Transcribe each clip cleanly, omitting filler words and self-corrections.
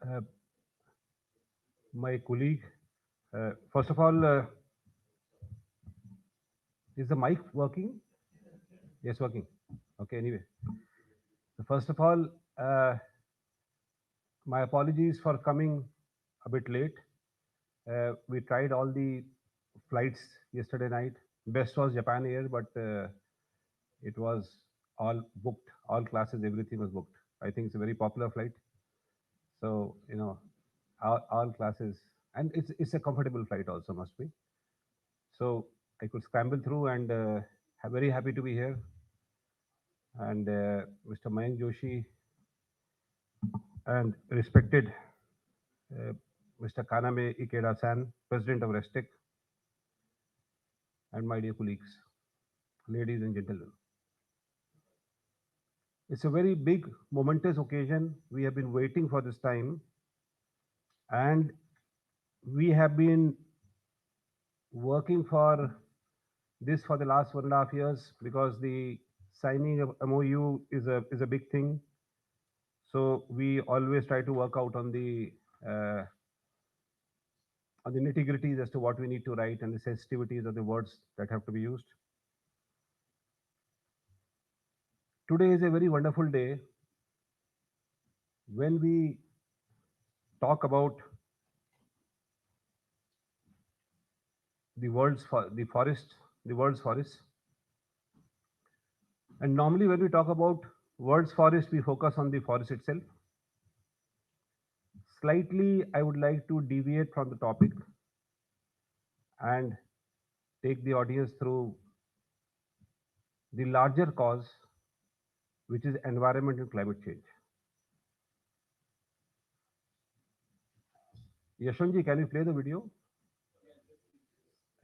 uh, my colleague. First of all, is the mic working? Yes, working. Okay, anyway. So first of all, uh, my apologies for coming a bit late. We tried all the flights yesterday night. Best was Japan Air, but it was all booked. All classes, everything was booked. I think it's a very popular flight. So, all classes, and it's a comfortable flight also, must be. So I could scramble through and very happy to be here. And Mr. Mayank Joshi and respected uh, Mr. Kaname Ikeda-san, President of Restec, and my dear colleagues, ladies and gentlemen. It's a very big, momentous occasion. We have been waiting for this time, and we have been working for this for the last 1.5 years because the signing of MOU is a big thing. So we always try to work out uh, on the nitty gritties as to what we need to write and the sensitivities of the words that have to be used. Today is a very wonderful day when we talk about the forest, the world's forests. And normally, when we talk about world's forest, we focus on the forest itself. Slightly, I would like to deviate from the topic and take the audience through the larger cause, which is environment and climate change. Yashwanji, can you play the video?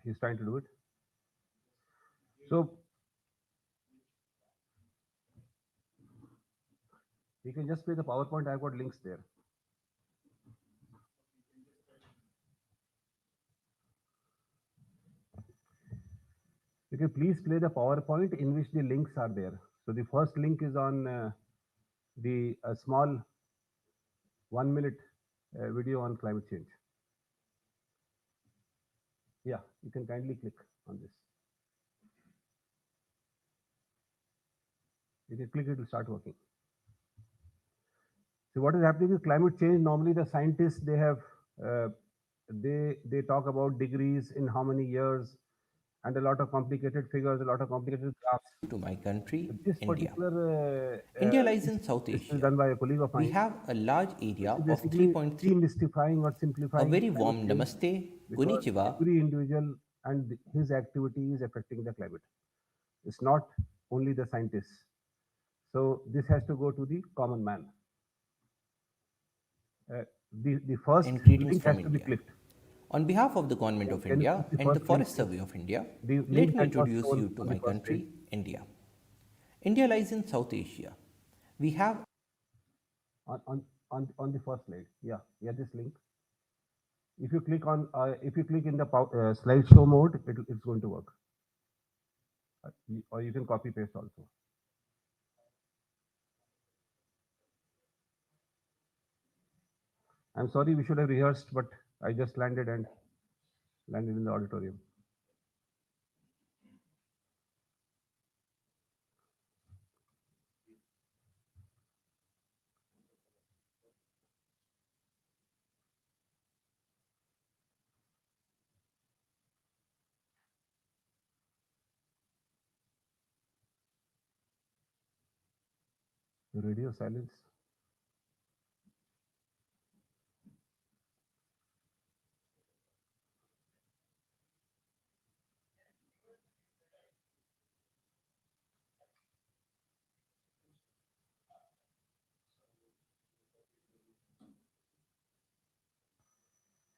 He's trying to do it. So you can just play the PowerPoint. I've got links there. You can please play the PowerPoint in which the links are there. So the first link is on the small 1 minute video on climate change. Yeah, you can kindly click on this. If you click, it will start working. So what is happening with climate change? Normally, the scientists uh, they talk about degrees in how many years, and a lot of complicated figures, a lot of complicated graphs. To my country, This India. particular India lies in South this is Asia. done by a colleague of We mine, have a large which area is of basically 3.3. demystifying or A simplifying very climate warm change namaste, because konnichiwa. every individual and his activity is affecting the climate. It's not only the scientists. So this has to go to the common man. Uh, the first And greetings link from has to be India. clicked. On behalf of the Government of Can you India click the and the first link, Forest please? Survey of India, The let link me that was introduce shown you to on the my first slide. country, India. India lies in South Asia. We have On the first slide. Yeah, yeah, this link. If you click in the slideshow mode, it's going to work. Or you can copy paste also. I'm sorry, we should have rehearsed, but I just landed in the auditorium. Radio silence.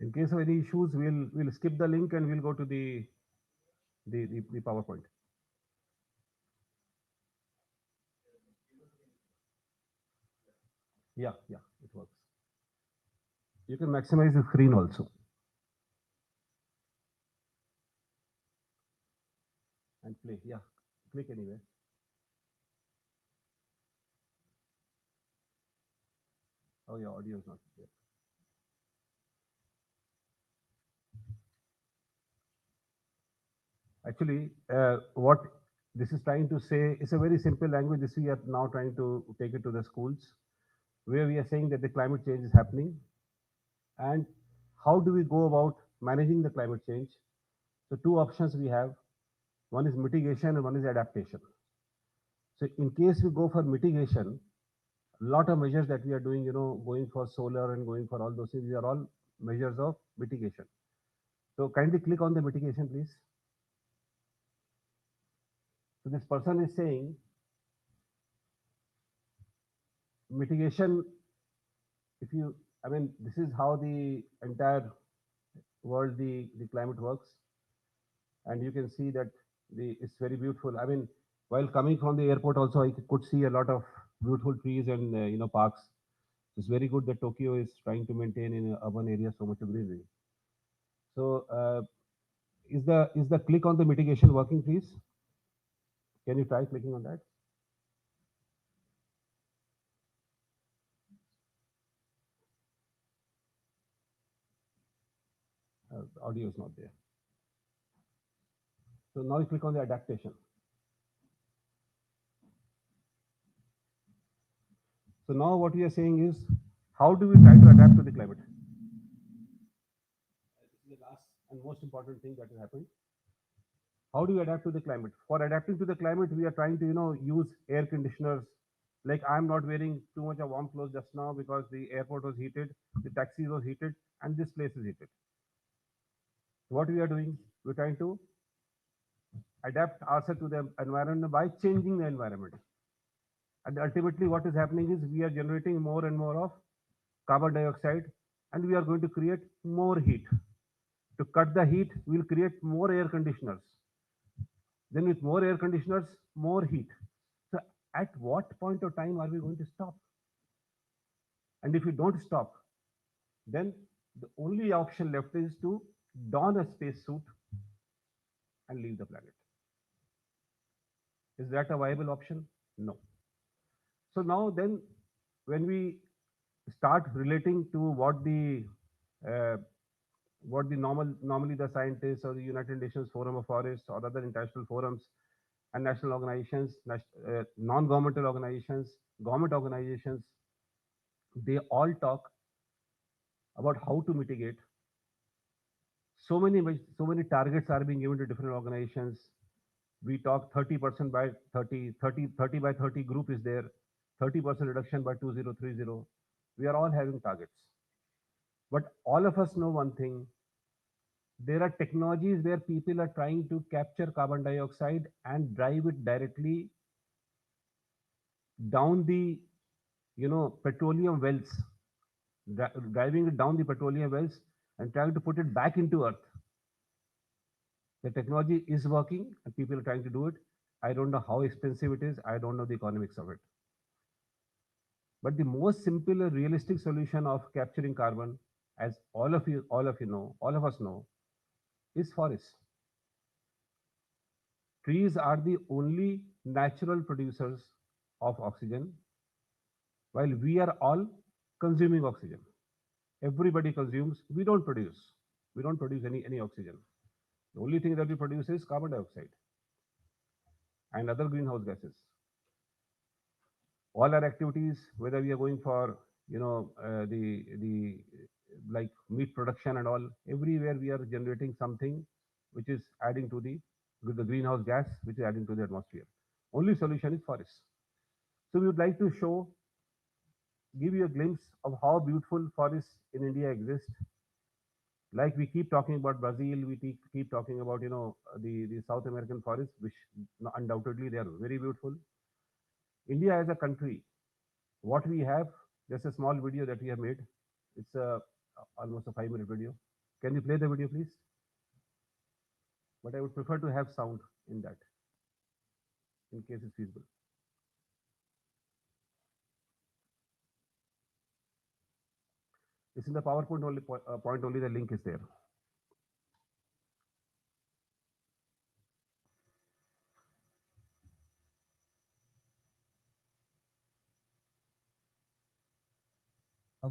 In case of any issues, we'll skip the link and we'll go to the PowerPoint. Yeah, yeah, it works. You can maximize the screen also and play. Yeah, click anywhere. Oh, your audio is not there. Actually, what this is trying to say is a very simple language. This we are now trying to take it to the schools, where we are saying that the climate change is happening, and how do we go about managing the climate change. So two options we have: one is mitigation and one is adaptation. So in case we go for mitigation, a lot of measures that we are doing, going for solar and going for all those things, these are all measures of mitigation. So kindly click on the mitigation, please. So this person is saying mitigation, if you, I mean, this is how the entire world, the climate works. And you can see that it's very beautiful. I mean, while coming from the airport also, I could see a lot of beautiful trees and, parks. It's very good that Tokyo is trying to maintain in urban areas so much of greenery. So, is the click on the mitigation working, please? Can you try clicking on that? The audio is not there. So now you click on the adaptation. So now what we are saying is, how do we try to adapt to the climate? This is the last and most important thing that has happened. How do we adapt to the climate? For adapting to the climate, we are trying to, use air conditioners. Like I'm not wearing too much of warm clothes just now because the airport was heated, the taxi was heated, and this place is heated. What we are doing, we're trying to adapt ourselves to the environment by changing the environment. And ultimately, what is happening is we are generating more and more of carbon dioxide, and we are going to create more heat. To cut the heat, we'll create more air conditioners. Then, with more air conditioners, more heat. So, at what point of time are we going to stop? And if we don't stop, then the only option left is to don a spacesuit and leave the planet. Is that a viable option? No. So now then, when we start relating to uh, what the normally the scientists or the United Nations Forum of Forests or other international forums and national organizations, non-governmental organizations, government organizations, they all talk about how to mitigate. So many targets are being given to different organizations. We talk 30% by 30, 30, 30 by 30 group is there, 30% reduction by 2030. We are all having targets. But all of us know one thing: there are technologies where people are trying to capture carbon dioxide and drive it directly down the petroleum wells, driving it down the petroleum wells and trying to put it back into earth. The technology is working and people are trying to do it. I don't know how expensive it is. I don't know the economics of it. But the most simple and realistic solution of capturing carbon, as all of you know, all of us know, is forests. Trees are the only natural producers of oxygen, while we are all consuming oxygen. Everybody consumes, we don't produce. We don't produce any oxygen. The only thing that we produce is carbon dioxide and other greenhouse gases. All our activities, whether we are going for, the like meat production and all, everywhere we are generating something which is adding to the greenhouse gas, which is adding to the atmosphere. Only solution is forests. So we would like to give you a glimpse of how beautiful forests in India exist. Like we keep talking about Brazil, we keep talking about the South American forests, which undoubtedly they are very beautiful. India as a country, what we have, just a small video that we have made. It's almost a 5-minute video. Can you play the video, please? But I would prefer to have sound in that, in case it's feasible. It's in the PowerPoint only. Point only. The link is there. A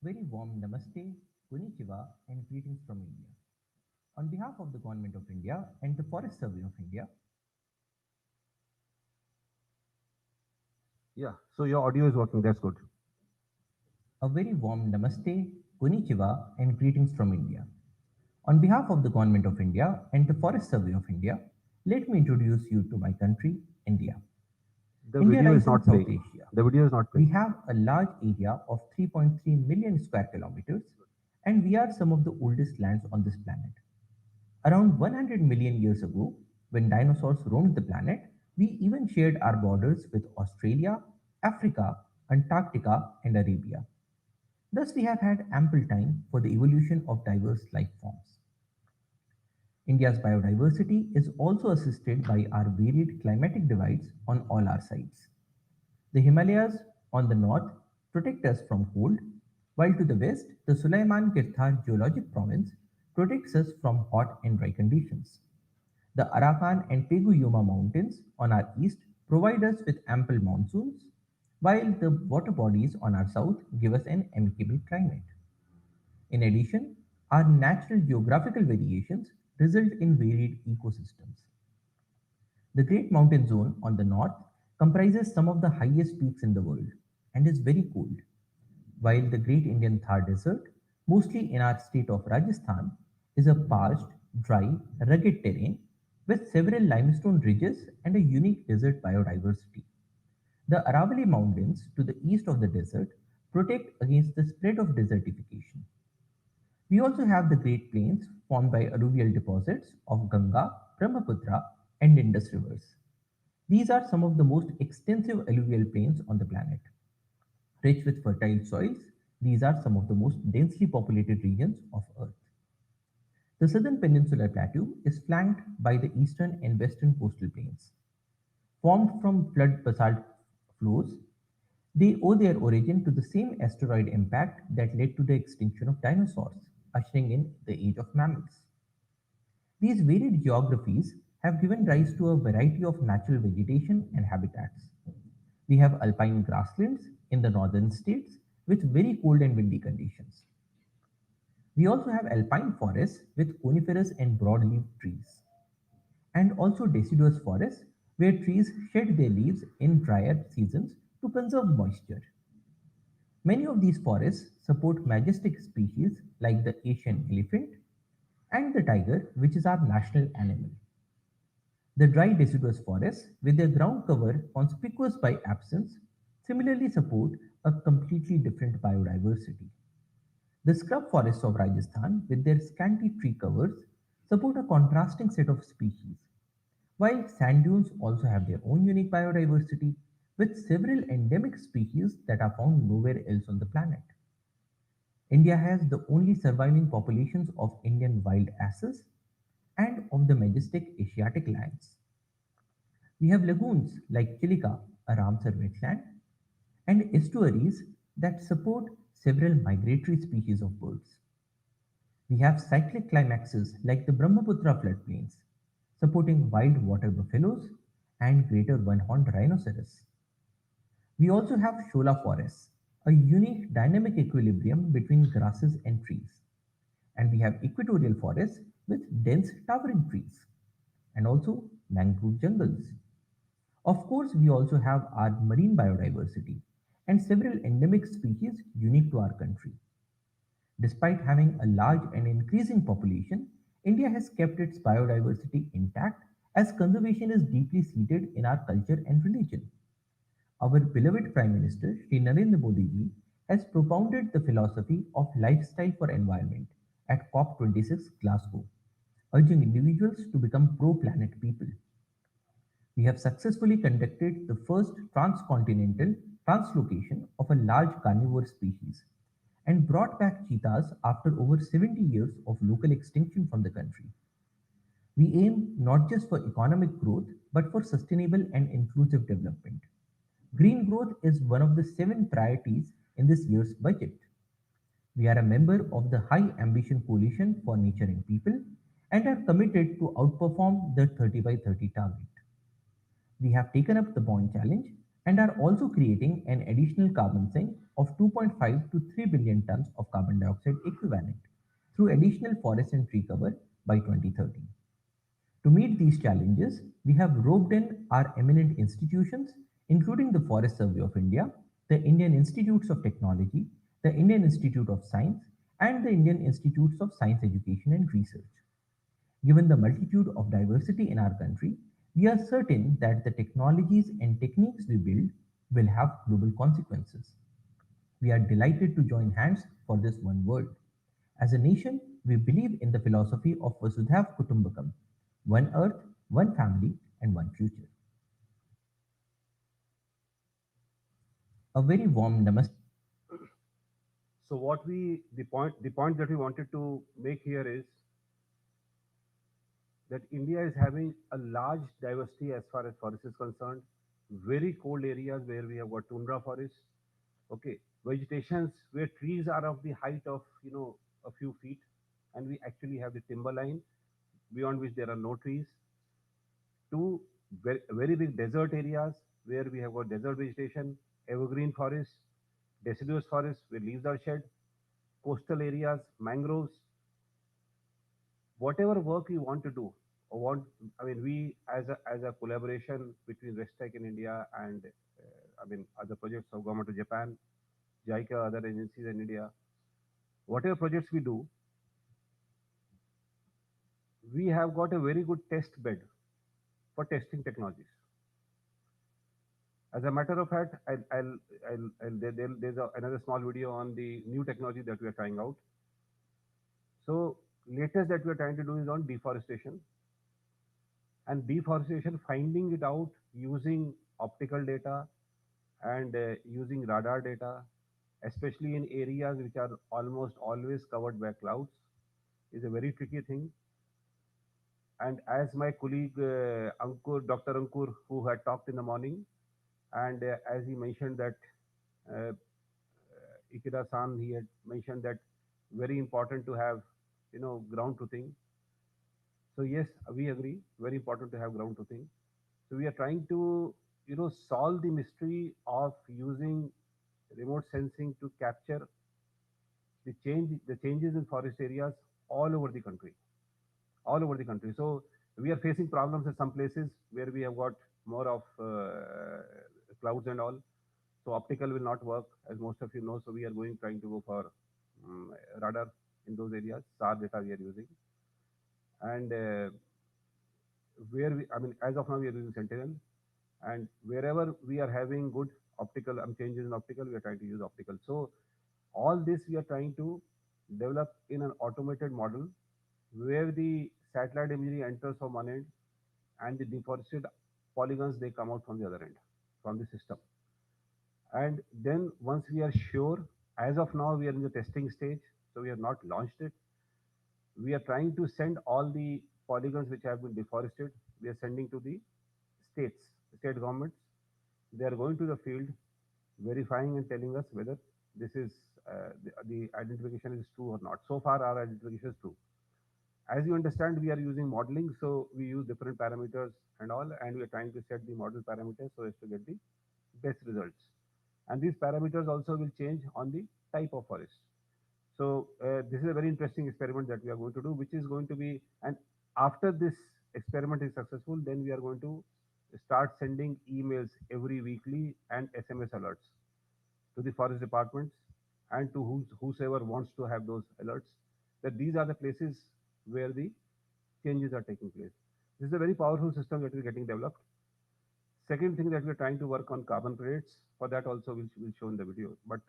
very warm namaste Konnichiwa and greetings from India. On behalf of the Government of India and the Forest Survey of India, Yeah, so your audio is working. That's good. a very warm namaste, Konnichiwa and greetings from India. On behalf of the Government of India and the Forest Survey of India, let me introduce you to my country, India. The India video is lies in not South playing. Asia. The video is not We playing. have a large area of 3.3 million square kilometers, and we are some of the oldest lands on this planet. Around 100 million years ago, when dinosaurs roamed the planet, we even shared our borders with Australia, Africa, Antarctica, and Arabia. Thus, we have had ample time for the evolution of diverse life forms. India's biodiversity is also assisted by our varied climatic divides on all our sides. The Himalayas on the north protect us from cold, while to the west, the Sulaiman Girthar geologic province protects us from hot and dry conditions. The Arakan and Pegu-Yuma mountains on our east provide us with ample monsoons, while the water bodies on our south give us an amicable climate. In addition, our natural geographical variations result in varied ecosystems. The Great Mountain Zone on the north comprises some of the highest peaks in the world and is very cold, while the Great Indian Thar Desert, mostly in our state of Rajasthan, is a parched, dry, rugged terrain with several limestone ridges and a unique desert biodiversity. The Aravalli Mountains to the east of the desert protect against the spread of desertification. We also have the Great Plains formed by alluvial deposits of Ganga, Brahmaputra, and Indus rivers. These are some of the most extensive alluvial plains on the planet. Rich with fertile soils, these are some of the most densely populated regions of Earth. The southern peninsular plateau is flanked by the eastern and western coastal plains. Formed from flood basalt flows, they owe their origin to the same asteroid impact that led to the extinction of dinosaurs, ushering in the age of mammals. These varied geographies have given rise to a variety of natural vegetation and habitats. We have alpine grasslands in the northern states with very cold and windy conditions. We also have alpine forests with coniferous and broad-leaved trees, and also deciduous forests where trees shed their leaves in drier seasons to conserve moisture. Many of these forests support majestic species like the Asian elephant and the tiger, which is our national animal. The dry deciduous forests, with their ground cover conspicuous by absence, similarly support a completely different biodiversity. The scrub forests of Rajasthan, with their scanty tree covers, support a contrasting set of species, while sand dunes also have their own unique biodiversity, with several endemic species that are found nowhere else on the planet. India has the only surviving populations of Indian wild asses and of the majestic Asiatic lions. We have lagoons like Chilika, a Ramsar wetland, and estuaries that support several migratory species of birds. We have cyclic climaxes like the Brahmaputra floodplains, supporting wild water buffaloes and greater one-horned rhinoceros. We also have shola forests, a unique dynamic equilibrium between grasses and trees. And we have equatorial forests with dense towering trees, and also mangrove jungles. Of course, we also have our marine biodiversity and several endemic species unique to our country. Despite having a large and increasing population, India has kept its biodiversity intact as conservation is deeply seated in our culture and religion. Our beloved Prime Minister, Shri Narendra Modi ji, has propounded the philosophy of lifestyle for environment at COP26 Glasgow, urging individuals to become pro planet people. We have successfully conducted the first transcontinental translocation of a large carnivore species and brought back cheetahs after over 70 years of local extinction from the country. We aim not just for economic growth but for sustainable and inclusive development. Green growth is one of the seven priorities in this year's budget. We are a member of the High Ambition Coalition for Nature and People and are committed to outperform the 30 by 30 target. We have taken up the bond challenge and are also creating an additional carbon sink of 2.5 to 3 billion tons of carbon dioxide equivalent through additional forest and tree cover by 2030. To meet these challenges, we have roped in our eminent institutions, including the Forest Survey of India, the Indian Institutes of Technology, the Indian Institute of Science, and the Indian Institutes of Science Education and Research. Given the multitude of diversity in our country, we are certain that the technologies and techniques we build will have global consequences. We are delighted to join hands for this one world. As a nation, we believe in the philosophy of Vasudhaiv Kutumbakam, one earth, one family, and one future. A very warm namaste. So the point that we wanted to make here is that India is having a large diversity as far as forest is concerned. Very cold areas where we have got tundra forests. Okay, vegetations where trees are of the height of a few feet, and we actually have the timberline beyond which there are no trees. Two very big desert areas where we have got desert vegetation, evergreen forests, deciduous forests where leaves are shed, coastal areas, mangroves, whatever work you want to do or want. I mean, we as a collaboration between Restec in India and other projects of government of Japan, JICA, other agencies in India, whatever projects we do, we have got a very good test bed for testing technologies. As a matter of fact, there's another small video on the new technology that we are trying out. So latest that we are trying to do is on deforestation, and deforestation, finding it out using optical data and using radar data, especially in areas which are almost always covered by clouds, is a very tricky thing. And as my colleague Ankur, Dr. Ankur, who had talked in the morning, and as he mentioned that uh, Ikeda-san, he had mentioned that very important to have, ground truthing. So yes, we agree, very important to have ground truthing. So we are trying to, solve the mystery of using remote sensing to capture the changes in forest areas all over the country, all over the country. So we are facing problems in some places where we have got more of clouds and all. So optical will not work, as most of you know. So we are trying to go for radar in those areas. SAR data we are using, and as of now, we are using Sentinel, and wherever we are having good optical changes in optical, we are trying to use optical. So all this we are trying to develop in an automated model where the satellite imagery enters from one end and the deforested polygons they come out from the other end from the system. And then once we are sure, as of now we are in the testing stage, so we have not launched it. We are trying to send all the polygons which have been deforested. We are sending to the states, state governments. They are going to the field, verifying and telling us whether this is the identification is true or not. So far, our identification is true. As you understand, we are using modeling, so we use different parameters and all, and we are trying to set the model parameters so as to get the best results. And these parameters also will change on the type of forest. So this is a very interesting experiment that we are going to do, which is going to be, and after this experiment is successful, then we are going to start sending emails every weekly and SMS alerts to the forest departments and to whosoever wants to have those alerts that these are the places where the changes are taking place. This is a very powerful system that is getting developed. Second thing that we're trying to work on carbon credits. For that also we'll show in the video. But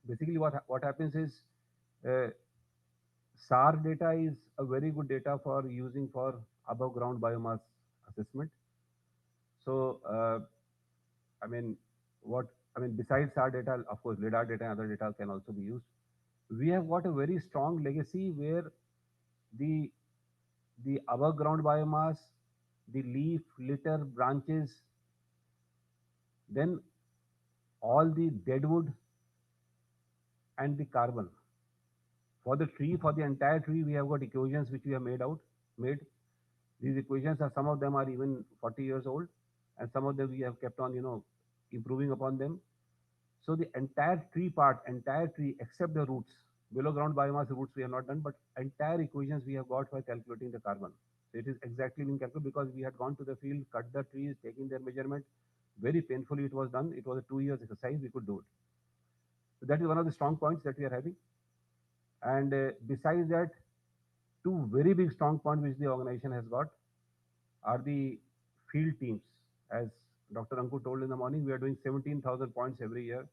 basically what happens is uh, SAR data is a very good data for using for above ground biomass assessment. So I mean what besides SAR data, of course LIDAR data and other data can also be used. We have got a very strong legacy where the above ground biomass, the leaf, litter, branches, then all the deadwood and the carbon. For the tree, for the entire tree, we have got equations which we have made. These equations are, some of them are even 40 years old. and some of them we have kept on, improving upon them. So the entire tree part, entire tree except the roots, below ground biomass roots we have not done, but entire equations we have got for calculating the carbon. So it is exactly being calculated because we had gone to the field, cut the trees, taking their measurement. Very painfully it was done. It was a 2 years exercise. We could do it. So that is one of the strong points that we are having. And besides that, two very big strong points which the organization has got are the field teams. As Dr. Ankur told in the morning, we are doing 17,000 points every year.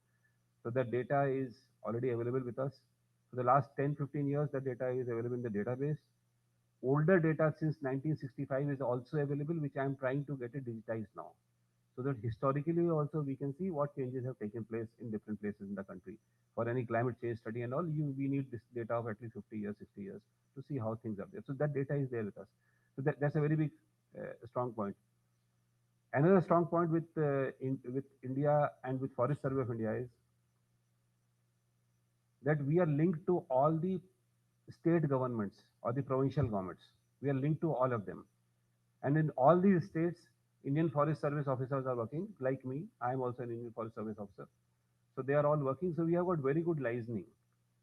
So that data is already available with us. For the last 10, 15 years, the data is available in the database. Older data since 1965 is also available, which I am trying to get it digitized now. So that historically also we can see what changes have taken place in different places in the country. For any climate change study and all, we need this data of at least 50 years, 60 years to see how things are there. So that data is there with us. So that's a very big strong point. Another strong point with India and with Forest Survey of India is that we are linked to all the state governments or the provincial governments. We are linked to all of them. And in all these states, Indian Forest Service officers are working, like me. I am also an Indian Forest Service officer. So they are all working. So we have got very good listening.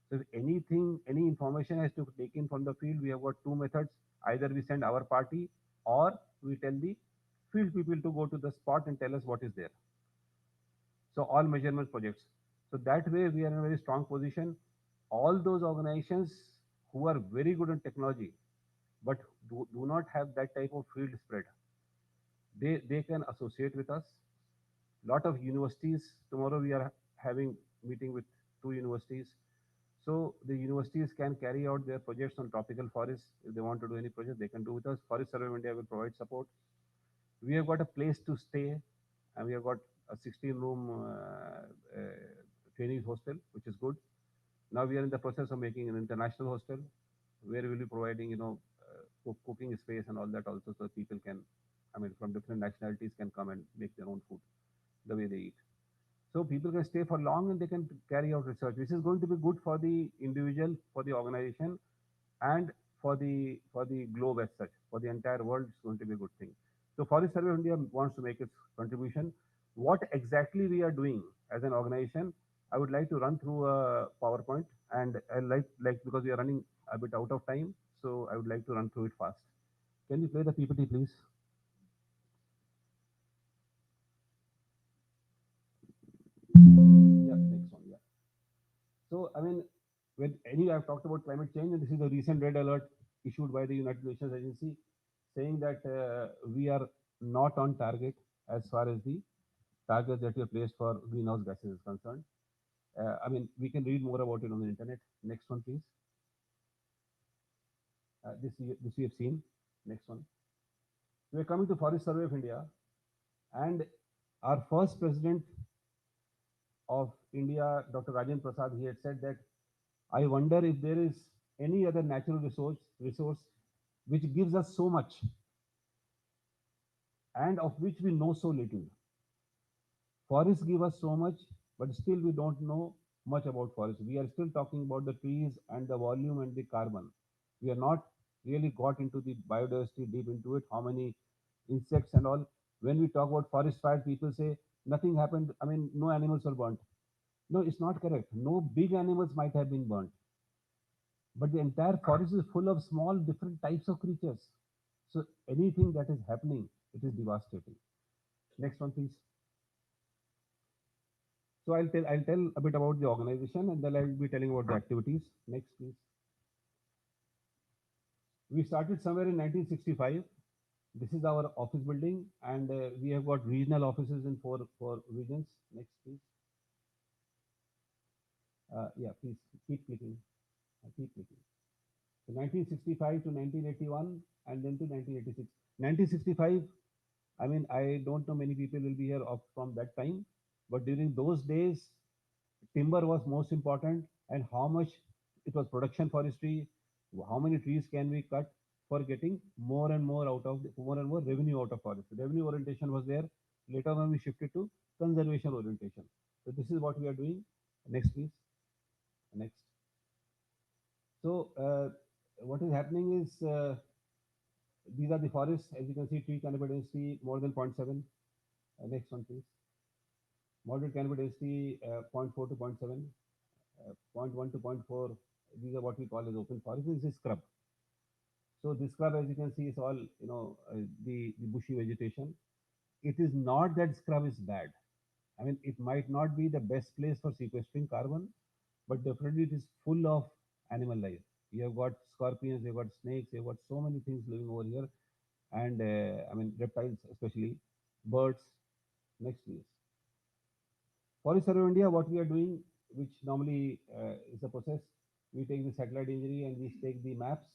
So if anything, any information has to be taken from the field, we have got two methods. Either we send our party or we tell the field people to go to the spot and tell us what is there. So all measurement projects. So that way we are in a very strong position. All those organizations who are very good in technology, but do not have that type of field spread, they can associate with us. Lot of universities. Tomorrow we are having meeting with two universities. So the universities can carry out their projects on tropical forests. If they want to do any project, they can do with us. Forest Survey of India will provide support. We have got a place to stay, and we have got a 16-room training hostel, which is good. Now we are in the process of making an international hostel, where we will be providing, cooking space and all that also, so people can, from different nationalities can come and make their own food the way they eat. So people can stay for long and they can carry out research, which is going to be good for the individual, for the organization, and for the globe as such. For the entire world, it's going to be a good thing. So Forest Survey of India wants to make its contribution. What exactly we are doing as an organization, I would like to run through a PowerPoint, and I like because we are running a bit out of time, so I would like to run through it fast. Can you play the PPT, please? Yeah, next one. Yeah. So, when anyway, I've talked about climate change, and this is a recent red alert issued by the United Nations Agency saying that we are not on target as far as the targets that we have placed for greenhouse gases is concerned. We can read more about it on the internet. Next one, please. This we have seen. Next one. We are coming to Forest Survey of India, and our first president of India, Dr. Rajendra Prasad, he had said that I wonder if there is any other natural resource which gives us so much and of which we know so little. Forests give us so much, but still we don't know much about forests. We are still talking about the trees and the volume and the carbon. We are not really got into the biodiversity deep into it, how many insects and all. When we talk about forest fire, people say nothing happened. No animals were burnt. No, it's not correct. No big animals might have been burnt, but the entire forest is full of small different types of creatures. So anything that is happening, it is devastating. Next one, please. So I'll tell a bit about the organization, and then I'll be telling about the activities. Next, please. We started somewhere in 1965. This is our office building, and we have got regional offices in four regions. Next, please. Yeah, please keep clicking. Keep clicking. So 1965 to 1981, and then to 1986. 1965. I don't know many people will be here from that time, but during those days, timber was most important, and how much it was production forestry, how many trees can we cut for getting more and more more and more revenue out of forest. Revenue orientation was there. Later on, we shifted to conservation orientation. So this is what we are doing. Next, please. Next. So what is happening is these are the forests. As you can see, tree canopy density more than zero point 0.7. Next one, please. Moderate canopy density, zero point 0.4 to zero point 0.7, zero point 0.1 to zero point 0.4. These are what we call as open forest. This is scrub. So this scrub, as you can see, is all the bushy vegetation. It is not that scrub is bad. I mean, it might not be the best place for sequestering carbon, but definitely it is full of animal life. You have got scorpions, you have got snakes, you have got so many things living over here, and I mean reptiles especially, birds. Next, please. Forest Survey of India, what we are doing, which normally is a process, we take the satellite imagery and we take the maps,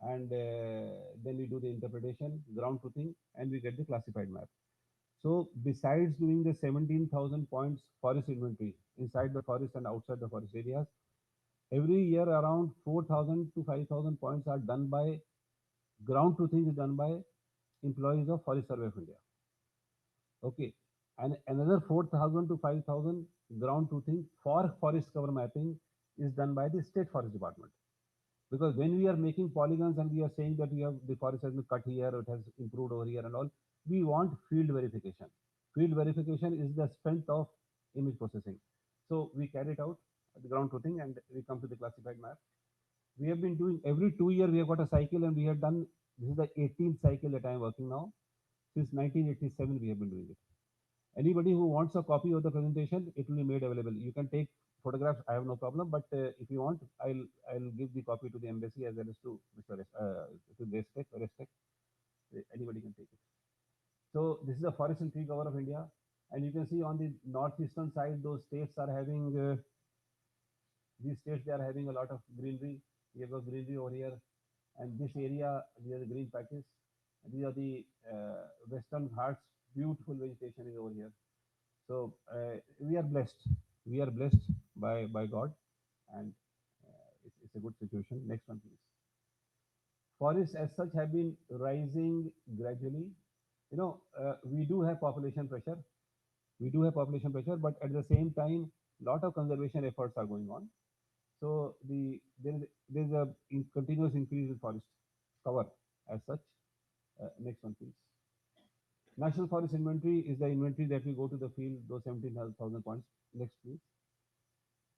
and then we do the interpretation, ground truthing, and we get the classified map. So besides doing the 17,000 points forest inventory inside the forest and outside the forest areas, every year around 4,000 to 5,000 points are done by ground truthing is done by employees of Forest Survey of India. Okay. And another 4,000 to 5,000 ground truthing for forest cover mapping is done by the State Forest Department. Because when we are making polygons and we are saying that we have the forest has been cut here, it has improved over here and all, we want field verification. Field verification is the strength of image processing. So we carry it out, the ground truthing, and we come to the classified map. We have been doing every 2 years we have got a cycle, and we have done, this is the 18th cycle that I am working now. Since 1987 we have been doing it. Anybody who wants a copy of the presentation, it will be made available. You can take photographs, I have no problem, but if you want, I'll give the copy to the embassy as well as to Mr. To Respect. Anybody can take it. So this is the forest and tree cover of India, and you can see on the northeastern side, those states are having these states, they are having a lot of greenery. We have a greenery over here, and this area, these are the green patches. These are the Western Ghats. Beautiful vegetation is over here. So we are blessed. We are blessed by God, and it's a good situation. Next one, please. Forests as such have been rising gradually. We do have population pressure. We do have population pressure, but at the same time, lot of conservation efforts are going on. So there is a continuous increase in forest cover as such. Next one, please. National Forest Inventory is the inventory that we go to the field, those 17,000 points. Next, please.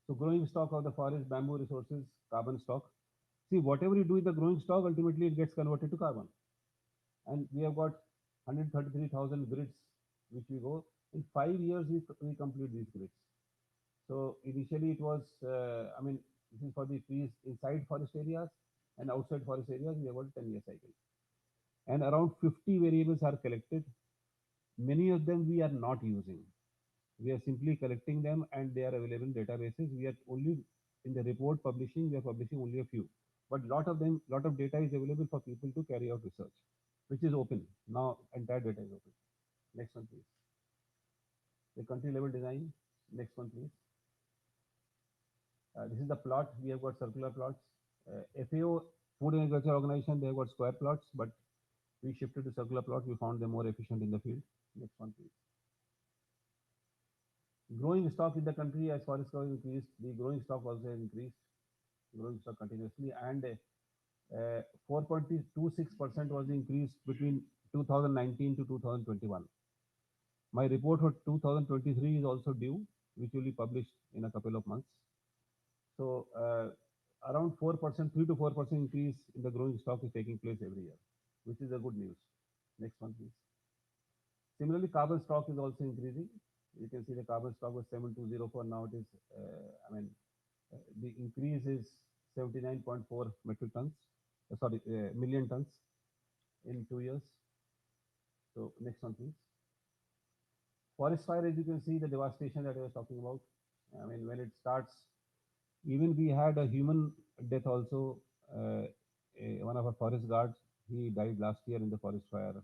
So growing stock of the forest, bamboo resources, carbon stock. See, whatever you do with the growing stock, ultimately it gets converted to carbon. And we have got 133,000 grids, which we go. In 5 years, we complete these grids. So initially it was, this is for the trees inside forest areas, and outside forest areas, we have got a 10-year cycle. And around 50 variables are collected. Many of them we are not using. We are simply collecting them and they are available in databases. We are only in the report publishing, we are publishing only a few. But lot of data is available for people to carry out research, which is open. Now entire data is open. Next one, please. The country level design. Next one, please. This is the plot. We have got circular plots. FAO, Food and Agriculture Organization, they have got square plots, but we shifted to circular plot. We found them more efficient in the field. Next one, please. Growing stock in the country, as forest cover increased, the growing stock also has increased, growing stock continuously, and 4.26% was increased between 2019 to 2021. My report for 2023 is also due, which will be published in a couple of months. So around 4%, 3 to 4% increase in the growing stock is taking place every year, which is a good news. Next one, please. Similarly, carbon stock is also increasing. You can see the carbon stock was 7204. Now it is, the increase is 79.4 metric tons, million tons in 2 years. So next one, please. Forest fire, as you can see, the devastation that I was talking about. I mean, when it starts, even we had a human death also. One of our forest guards, he died last year in the forest fire.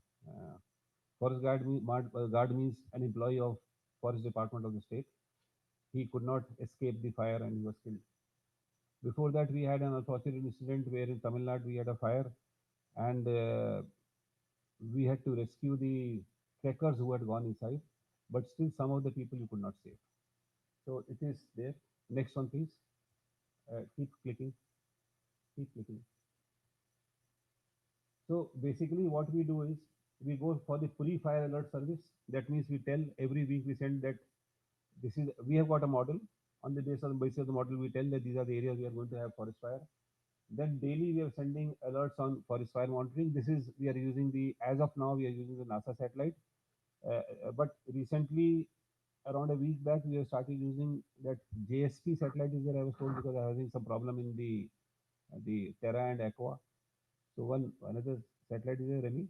Forest guard means an employee of forest department of the state. He could not escape the fire and he was killed. Before that, we had an unfortunate incident where in Tamil Nadu we had a fire, and we had to rescue the trekkers who had gone inside, but still some of the people you could not save. So it is there. Next one, please. Keep clicking. Keep clicking. So basically, what we do is We go for the pre-fire alert service. That means we tell every week we send that this is we have got a model. On the basis of the model, we tell that these are the areas we are going to have forest fire. Then daily we are sending alerts on forest fire monitoring. This is we are using the as of now we are using the NASA satellite. But recently, around a week back, we have started using that JSP satellite. Is there? I was told because I was having some problem in the Terra and Aqua. So one another satellite is there, Remy.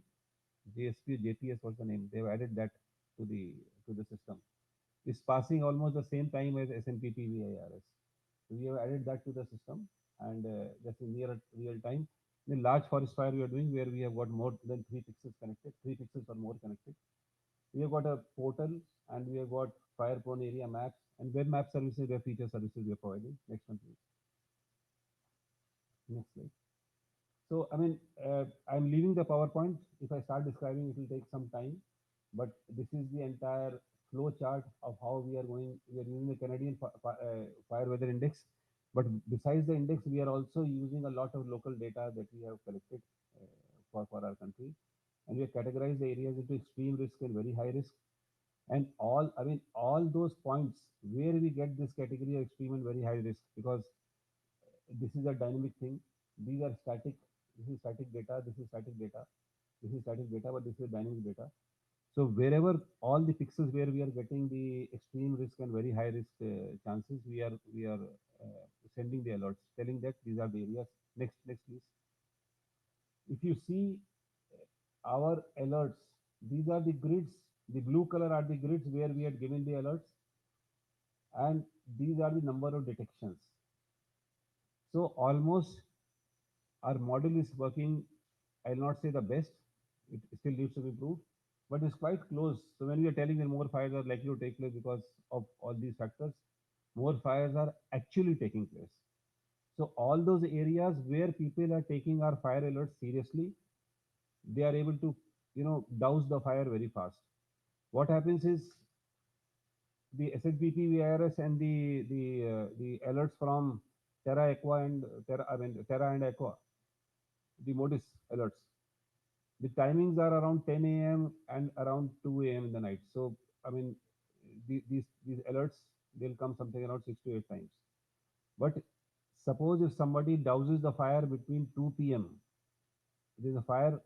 JSP, JPS was the name. They've added that to the system. It's passing almost the same time as SNPP VIRS. So we have added that to the system, and that's in near real time. The large forest fire we are doing where we have got more than 3 pixels connected, 3 pixels or more connected. We have got a portal and we have got fire prone area maps and web map services, web feature services we are providing. Next one, please. Next slide. So, I mean, I'm leaving the PowerPoint. If I start describing, it will take some time. But this is the entire flow chart of how we are going. We are using the Canadian Fire Weather Index. But besides the index, we are also using a lot of local data that we have collected for our country. And we have categorized the areas into extreme risk and very high risk. And all those points where we get this category of extreme and very high risk, because this is a dynamic thing. These are static. This is static data. This is static data. This is static data, but this is dynamic data. So wherever all the pixels where we are getting the extreme risk and very high risk chances, we are sending the alerts, telling that these are the areas. Next, please. If you see our alerts, these are the grids. The blue color are the grids where we had given the alerts, and these are the number of detections. So almost our model is working. I'll not say the best. It still needs to be improved, but it's quite close. So when we are telling that more fires are likely to take place because of all these factors, more fires are actually taking place. So all those areas where people are taking our fire alerts seriously, they are able to, douse the fire very fast. What happens is the SHBP VIRS and the alerts from Terra Aqua and Terra and Aqua, the Modis alerts. The timings are around 10 a.m. and around 2 a.m. in the night. So I mean, these alerts they'll come something around 6 to 8 times. But suppose if somebody douses the fire between 2 p.m., there's a fire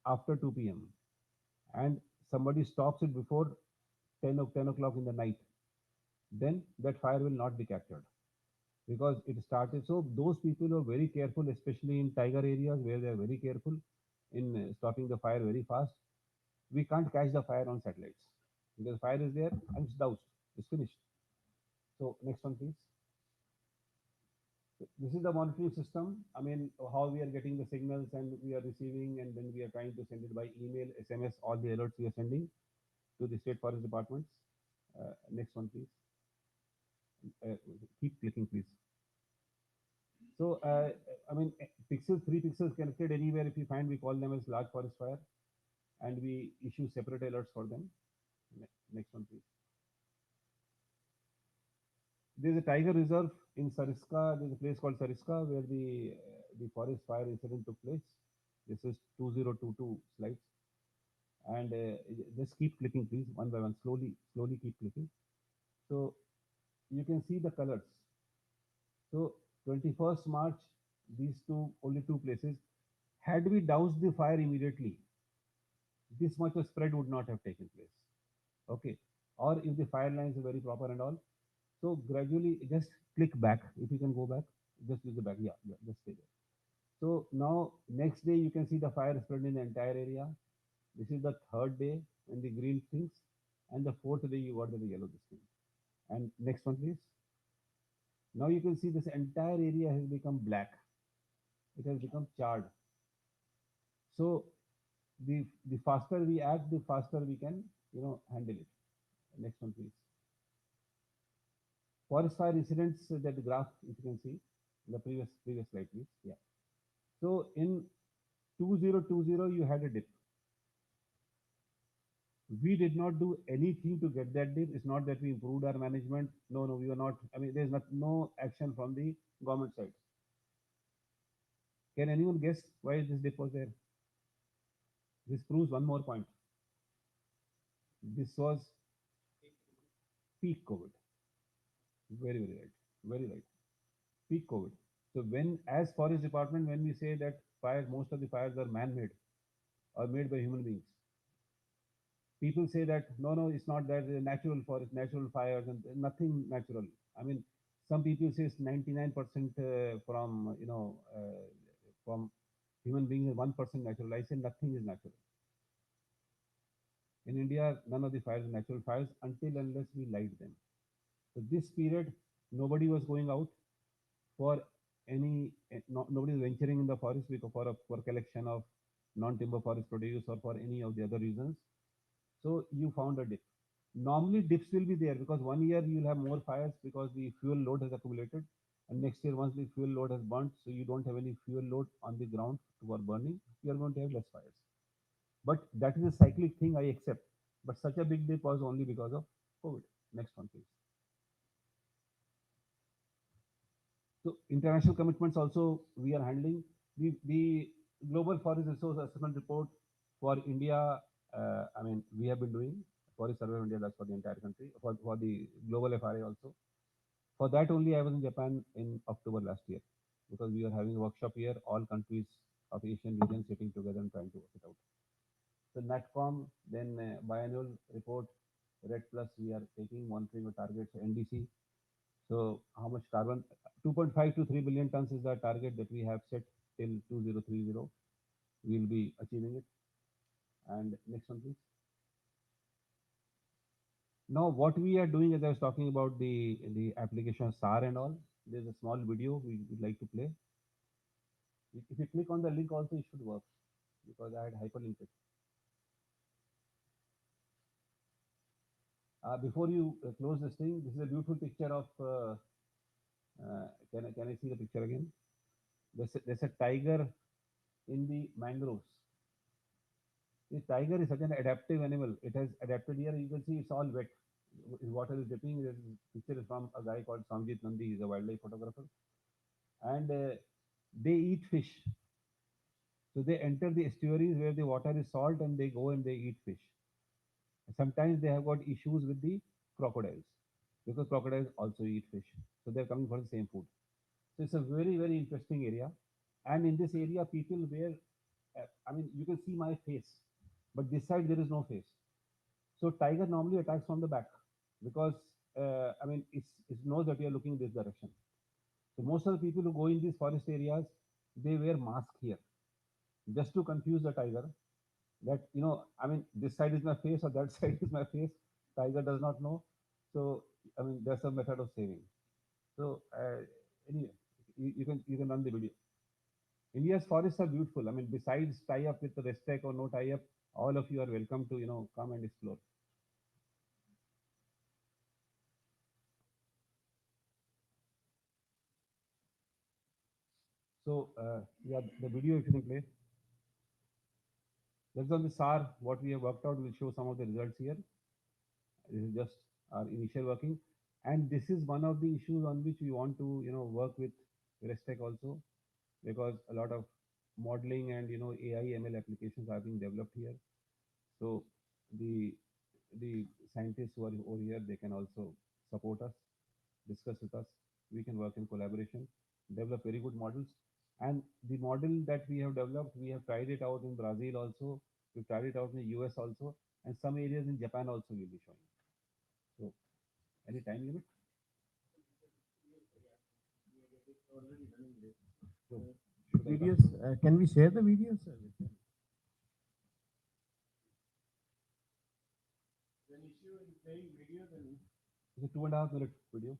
after 2 p.m. and somebody stops it before 10 o'clock in the night, then that fire will not be captured because it started. So those people who are very careful, especially in tiger areas where they are very careful in stopping the fire very fast, we can't catch the fire on satellites because fire is there and it's doused, it's finished. So next one, please. This is the monitoring system. I mean, how we are getting the signals and we are receiving, and then we are trying to send it by email, SMS, all the alerts we are sending to the state forest departments. Next one, please. Keep clicking, please. So, pixels, 3 pixels connected anywhere. If you find, we call them as large forest fire, and we issue separate alerts for them. Next one, please. There's a tiger reserve in Sariska. There's a place called Sariska where the forest fire incident took place. This is 2022 slides, and just keep clicking, please, one by one. Slowly keep clicking. So you can see the colors. So 21st March, these only two places. Had we doused the fire immediately, this much of spread would not have taken place. Okay. Or if the fire lines are very proper and all. So gradually just click back. If you can go back, just use the back. Yeah, just stay there. So now next day you can see the fire spread in the entire area. This is the third day when the green things, and the fourth day you got the yellow this thing. And next one, please. Now you can see this entire area has become black. It has become charred. So the faster we act, the faster we can handle it. Next one, please. Forest fire incidents, that graph, if you can see, the previous slide, please. Yeah. So in 2020, you had a dip. We did not do anything to get that dip. It's not that we improved our management. No, we were not. I mean, there's no action from the government side. Can anyone guess why this dip was there? This proves one more point. This was peak COVID. Very, very right. Very right. Peak COVID. So when, as forest department, when we say that fire, most of the fires are man-made or made by human beings, people say that no, no, it's not that natural forest, natural fires, and nothing natural. I mean, some people say it's 99% from from human beings and 1% natural. I say nothing is natural. In India, none of the fires are natural fires until unless we light them. So this period, nobody was going out for any, nobody is venturing in the forest because for collection of non-timber forest produce or for any of the other reasons. So you found a dip. Normally dips will be there because one year you will have more fires because the fuel load has accumulated, and next year once the fuel load has burnt, so you don't have any fuel load on the ground for burning, you are going to have less fires. But that is a cyclic thing, I accept. But such a big dip was only because of COVID. Next one, please. So international commitments also we are handling. The Global Forest Resource Assessment Report for India, I mean, we have been doing Forest Survey of India, that's for the entire country, for the global FRA also. For that only I was in Japan in October last year because we are having a workshop here, all countries of Asian region sitting together and trying to work it out. So NATCOM, then biannual report, RED Plus, we are taking monitoring the targets, NDC. So how much carbon? 2.5 to 3 billion tons is the target that we have set till 2030. We will be achieving it. And next one, please. Now, what we are doing, as I was talking about the application of SAR and all, there's a small video we would like to play. If you click on the link, also it should work because I had hyperlinked it. Before you close this thing, this is a beautiful picture of. Can I see the picture again? There's a tiger in the mangroves. The tiger is such an adaptive animal. It has adapted here. You can see it's all wet. Water is dripping. This picture is from a guy called Samjit Nandi. He's a wildlife photographer. And they eat fish. So they enter the estuaries where the water is salt and they go and they eat fish. Sometimes they have got issues with the crocodiles because crocodiles also eat fish. So they're coming for the same food. So it's a very, very interesting area. And in this area, people wear, I mean, you can see my face, but this side there is no face. So tiger normally attacks from the back because, I mean, it knows that you are looking this direction. So most of the people who go in these forest areas, they wear mask here just to confuse the tiger that, I mean, this side is my face or that side is my face. Tiger does not know. So, I mean, there's a method of saving. So, anyway, you can run the video. India's forests are beautiful. I mean, besides tie up with the Restec or no tie up, all of you are welcome to come and explore. So yeah, the video if you can play. That's on the SAR. What we have worked out. We'll show some of the results here. This is just our initial working, and this is one of the issues on which we want to work with Restec also, because a lot of modeling and AI ML applications are being developed here. So the the scientists who are over here, they can also support us, discuss with us. We can work in collaboration, develop very good models. And the model that we have developed, we have tried it out in Brazil also. We've tried it out in the US also, and some areas in Japan also will be showing. So, any time limit? So, should I Videos, can we share the videos? It's a 2.5 minute video.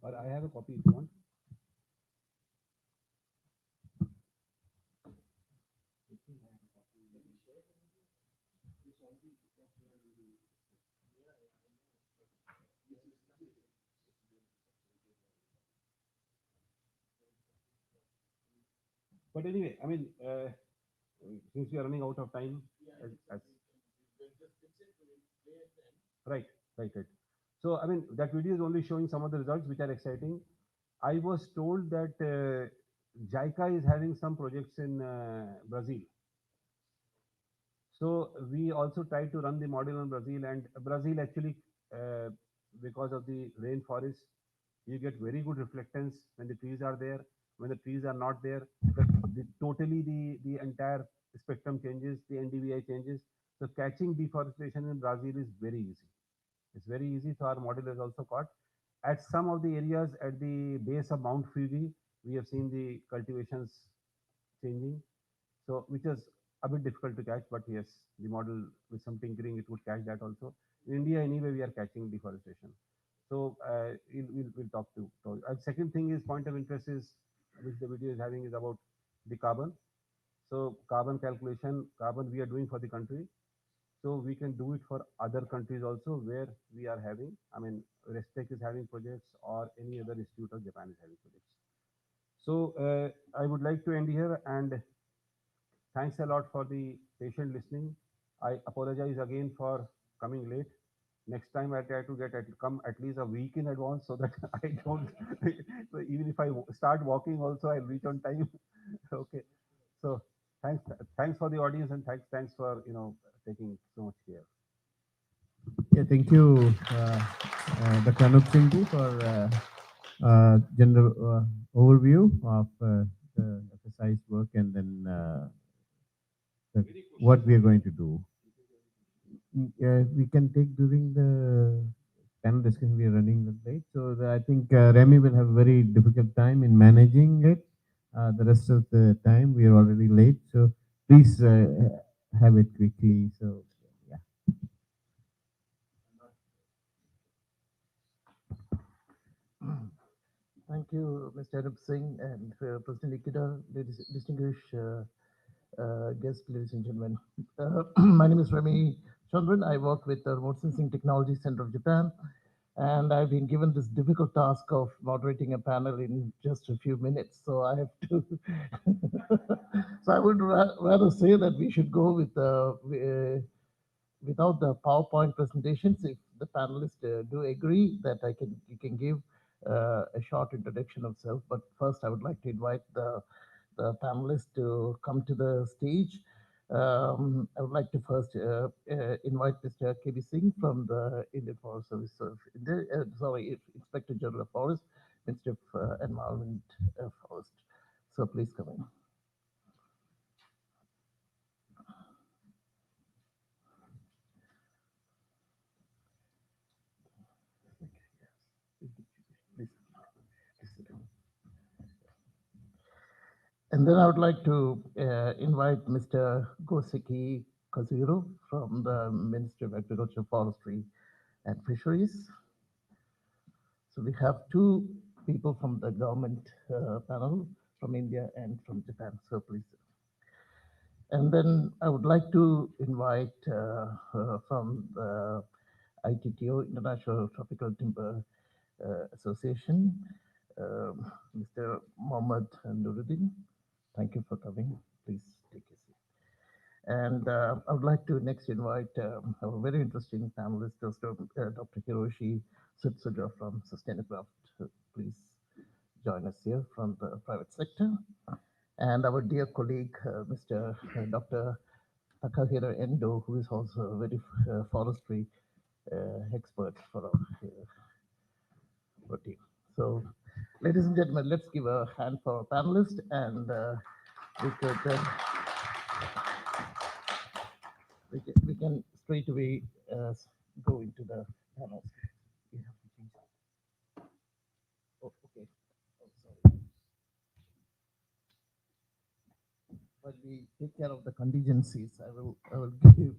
Or I have a copy if you want. But anyway, I mean, since we are running out of time, right, right, right. So, I mean, that video is only showing some of the results which are exciting. I was told that JICA is having some projects in Brazil. So we also try to run the model in Brazil, and Brazil actually, uh, because of the rainforest, you get very good reflectance when the trees are there. When the trees are not there, totally the entire spectrum changes, the NDVI changes. So catching deforestation in Brazil is very easy. It's very easy. So our model is also caught. At some of the areas at the base of Mount Fuji, we have seen the cultivations changing. So which is a bit difficult to catch, but yes, the model with some tinkering, it would catch that also. In India, anyway, we are catching deforestation. So we'll talk to. So, second thing is point of interest is, which the video is having, is about the carbon. So carbon calculation, carbon we are doing for the country. So we can do it for other countries also where we are having, I mean, Restec is having projects or any other institute of Japan is having projects. So I would like to end here, and thanks a lot for the patient listening. I apologize again for coming late. Next time I try to come at least a week in advance so that I don't. So even if I start walking, also I'll reach on time. Okay. So thanks for the audience, and thanks for taking so much care. Yeah, thank you, Dr. Anup Singh ji, for general overview of the exercise work and then what we are going to do. We can take during the panel discussion. We are running late, so I think Remy will have a very difficult time in managing it. The rest of the time we are already late, so please have it quickly. So yeah. Thank you, Mr. Anup Singh and President Nikita, ladies, distinguished guests, ladies and gentlemen. My name is Remy Chandran. I work with the Remote Sensing Technology Center of Japan, and I've been given this difficult task of moderating a panel in just a few minutes. So I have to. So I would rather say that we should go with without the PowerPoint presentations. If the panelists do agree that you can give a short introduction of self. But first, I would like to invite the panelists to come to the stage. I would like to first invite Mr. KB Singh from the Indian Forest Service of India, Inspector General of Forest, Ministry of Environment Forest. So please come in. And then I would like to invite Mr. Goseki Kazuhiro from the Ministry of Agriculture, Forestry, and Fisheries. So we have two people from the government panel from India and from Japan. So please. And then I would like to invite from the ITTO, International Tropical Timber Association, Mr. Mohammad Nuruddin. Thank you for coming. Please take a seat. And I would like to next invite our very interesting panelist, Dr. Hiroshi Sutsuga from Sustainacraft. Please join us here from the private sector. And our dear colleague, Mr. Dr. Takahiro Endo, who is also a very forestry expert for our team. So, ladies and gentlemen, let's give a hand for our panelists, and we could we can straight away go into the panels. You have to change it. Oh, okay. Oh, sorry. While we take care of the contingencies, I will give you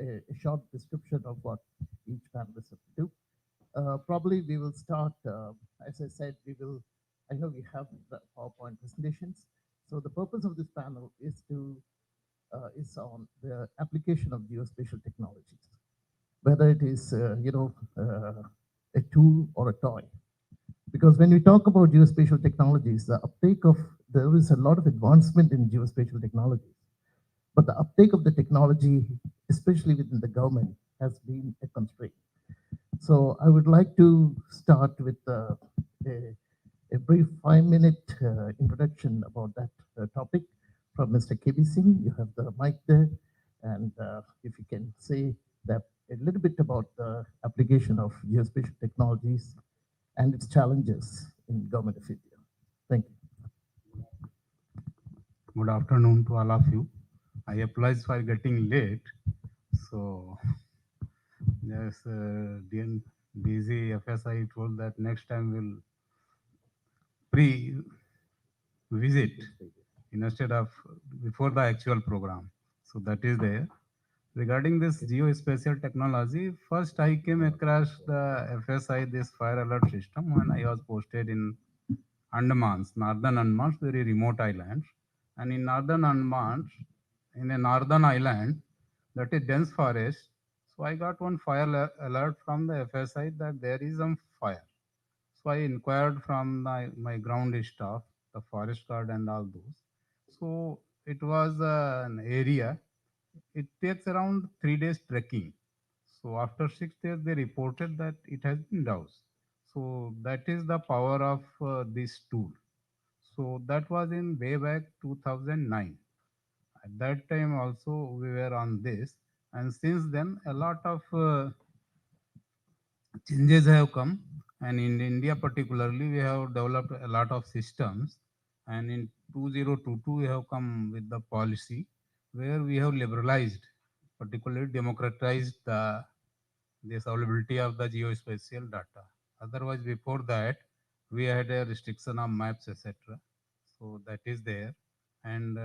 a short description of what each panelist have to do. Probably we will start, as I said, I know we have the PowerPoint presentations. So the purpose of this panel is on the application of geospatial technologies, whether it is, a tool or a toy. Because when we talk about geospatial technologies, there is a lot of advancement in geospatial technologies, but the uptake of the technology, especially within the government, has been a constraint. So I would like to start with a a brief 5-minute introduction about that topic from Mr. KB Singh. You have the mic there. And if you can say that a little bit about the application of geospatial technologies and its challenges in Government of India. Thank you. Good afternoon to all of you. I apologize for getting late. So, yes, DN busy FSI told that next time we'll pre-visit instead of before the actual program. So that is there. Regarding this geospatial technology, first I came across the FSI, this fire alert system, when I was posted in Andamans, northern Andamans, very remote islands. And in northern Andamans, in a northern island, that is dense forest. So I got one fire alert from the FSI that there is some fire. So I inquired from my ground staff, the forest guard and all those. So it was an area. It takes around 3 days trekking. So after 6 days, they reported that it has been doused. So that is the power of this tool. So that was in way back 2009. At that time also we were on this, and since then a lot of changes have come, and in India particularly we have developed a lot of systems, and in 2022 we have come with the policy where we have liberalized, particularly democratized the availability of the geospatial data. Otherwise before that we had a restriction of maps, etc. So that is there, and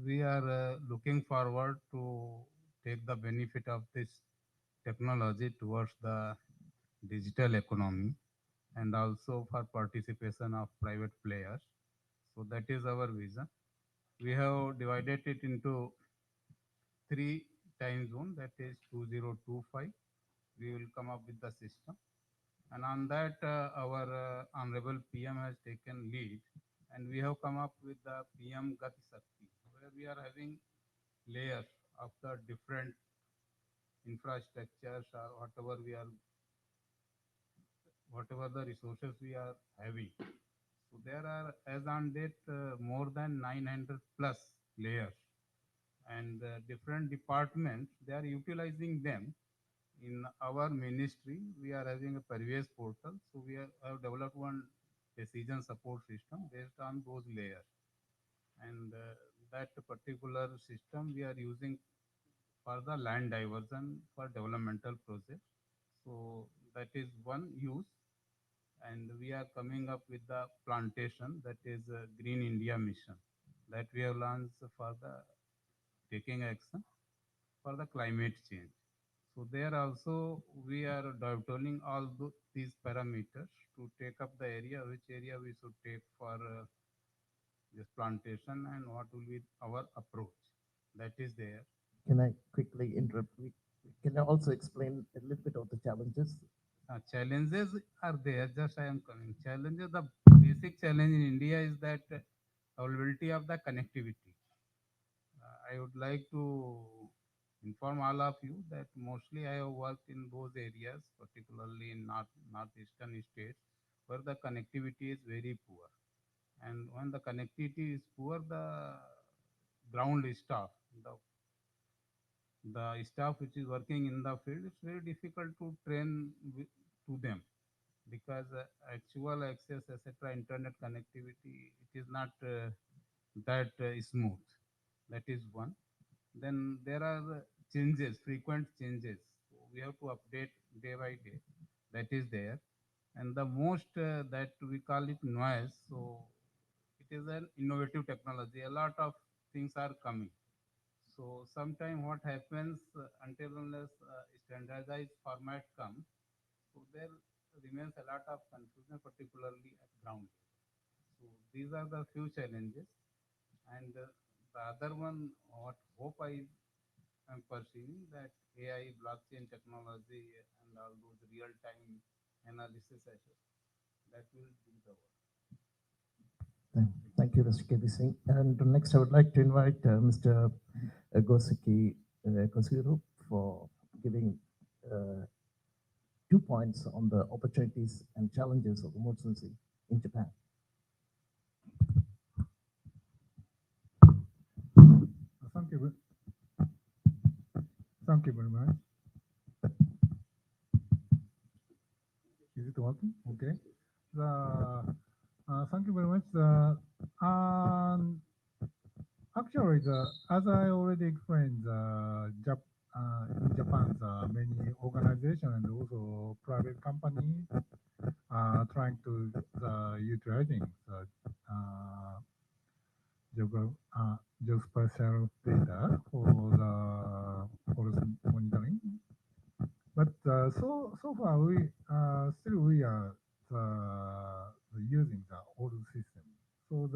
we are looking forward to take the benefit of this technology towards the digital economy, and also for participation of private players. So that is our vision. We have divided it into three time zone, that is 2025. We will come up with the system, and on that our honorable PM has taken lead, and we have come up with the PM Gati Shakti, where we are having layers of the different infrastructures or whatever the resources we are having. So there are, as on date, more than 900 plus layers, and different departments they are utilizing them. In our ministry, we are having a previous portal, so we have developed one decision support system based on those layers, and that particular system we are using for the land diversion for developmental projects. So that is one use, and we are coming up with the plantation, that is Green India Mission, that we have launched for the taking action for the climate change. So there also we are dovetailing all these parameters to take up the area, which area we should take for this plantation, and what will be our approach. That is there. Can I quickly interrupt? Can I also explain a little bit of the challenges? Challenges are there. Just I am coming. Challenges. The basic challenge in India is that availability of the connectivity. I would like to inform all of you that mostly I have worked in those areas, particularly in northeastern states, where the connectivity is very poor. And when the connectivity is poor, the ground staff, the staff which is working in the field, it's very difficult to train to them, because actual access, etc., internet connectivity, it is not that smooth. That is one. Then there are changes, frequent changes. So we have to update day by day. That is there. And the most that we call it noise. So it is an innovative technology. A lot of things are coming. So sometime what happens, until unless standardized format comes, so there remains a lot of confusion, particularly at ground. So these are the few challenges, and the other one, what hope I am perceiving, that AI, blockchain technology, and all those real-time analysis assets, that will do the work. Thank you, Mr. KP Singh. And next, I would like to invite Mr. Goseki Kosuru for giving 2 points on the opportunities and challenges of emergency in Japan. Thank you. Thank you very much. Is it working? Okay. Thank you very much. Actually, as I already explained, in Japan, many organizations and also private companies are trying to utilizing the geospatial data for the forest monitoring. But so far we are using the old system. So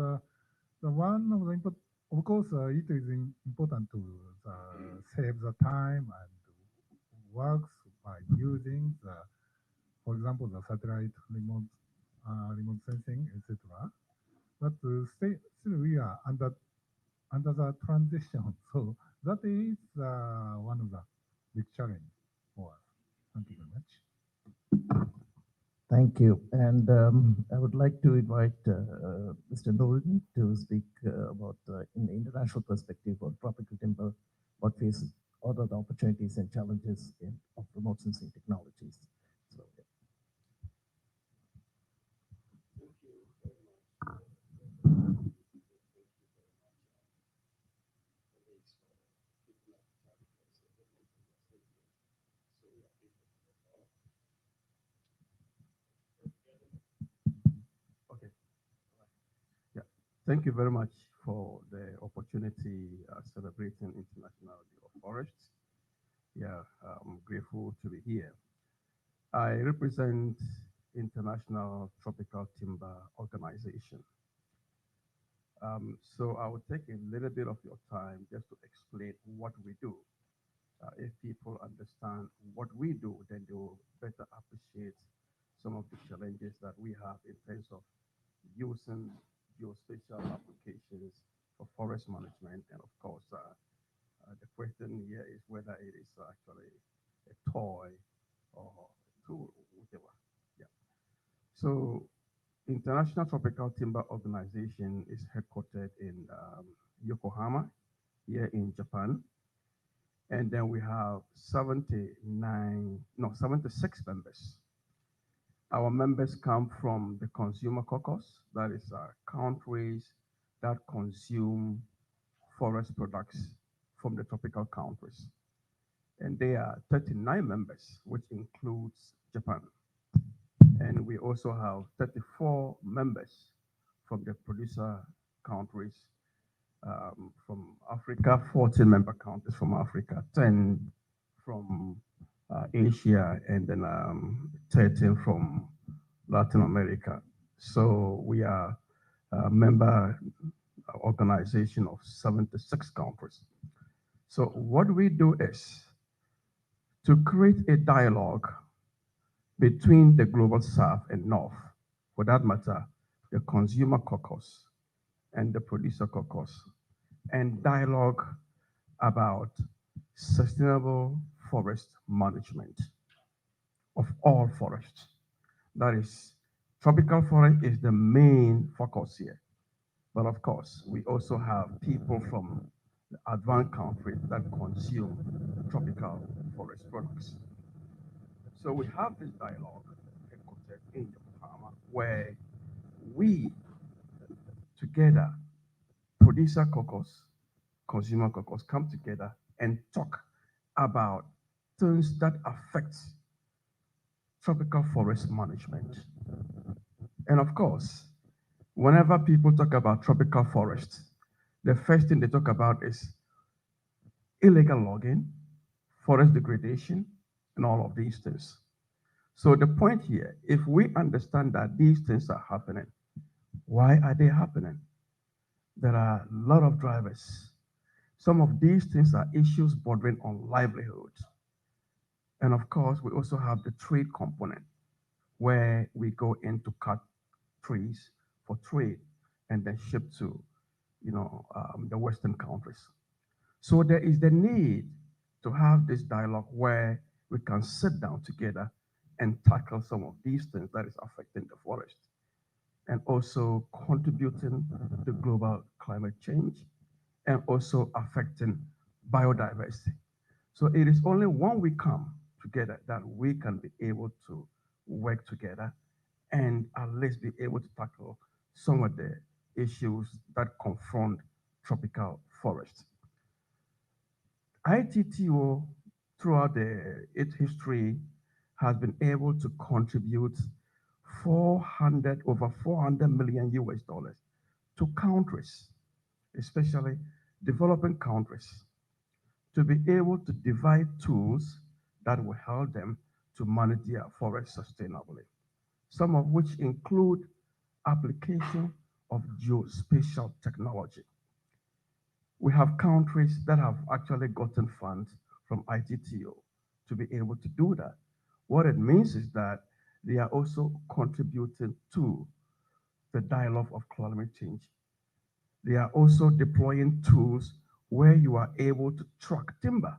the one of the input, of course, it is important to save the time and works by using the, for example, the satellite remote sensing, etc. But still we are under the transition. So that is one of the big challenge for us. Thank you very much. Thank you. And I would like to invite Mr. Nolan to speak about, in the international perspective of tropical timber, what are the opportunities and challenges of remote sensing technologies. So, Okay. Yeah. Thank you very much for the opportunity celebrating International Day of Forests. Yeah, I'm grateful to be here. I represent International Tropical Timber Organization. So I will take a little bit of your time just to explain what we do. If people understand what we do, then they will better appreciate some of the challenges that we have in terms of using geospatial applications for forest management. And of course, the question here is whether it is actually a toy or a tool, whatever. Yeah. So International Tropical Timber Organization is headquartered in Yokohama, here in Japan. And then we have 76 members. Our members come from the consumer caucus, that is countries that consume forest products from the tropical countries. And there are 39 members, which includes Japan. And we also have 34 members from the producer countries from Africa, 14 member countries from Africa, 10 from Asia, and then 13 from Latin America. So we are a member organization of 76 countries. So what we do is to create a dialogue between the global south and north, for that matter, the consumer caucus and the producer caucus, and dialogue about sustainable forest management of all forests. That is, tropical forest is the main focus here. But of course, we also have people from the advanced countries that consume tropical forest products. So we have this dialogue headquartered in Yokohama where we together, producer caucus, consumer caucus, come together and talk about things that affect tropical forest management. And of course, whenever people talk about tropical forests, the first thing they talk about is illegal logging, forest degradation, and all of these things. So the point here, if we understand that these things are happening, why are they happening? There are a lot of drivers. Some of these things are issues bordering on livelihood. And of course, we also have the trade component where we go in to cut trees for trade and then ship to, the Western countries. So there is the need to have this dialogue where we can sit down together and tackle some of these things that is affecting the forest. and also contributing to global climate change and also affecting biodiversity. So it is only when we come together that we can be able to work together and at least be able to tackle some of the issues that confront tropical forests. ITTO, throughout its history, has been able to contribute over 400 million US dollars to countries, especially developing countries, to be able to devise tools that will help them to manage their forest sustainably, some of which include application of geospatial technology. We have countries that have actually gotten funds from ITTO to be able to do that. What it means is that they are also contributing to the dialogue of climate change. They are also deploying tools where you are able to track timber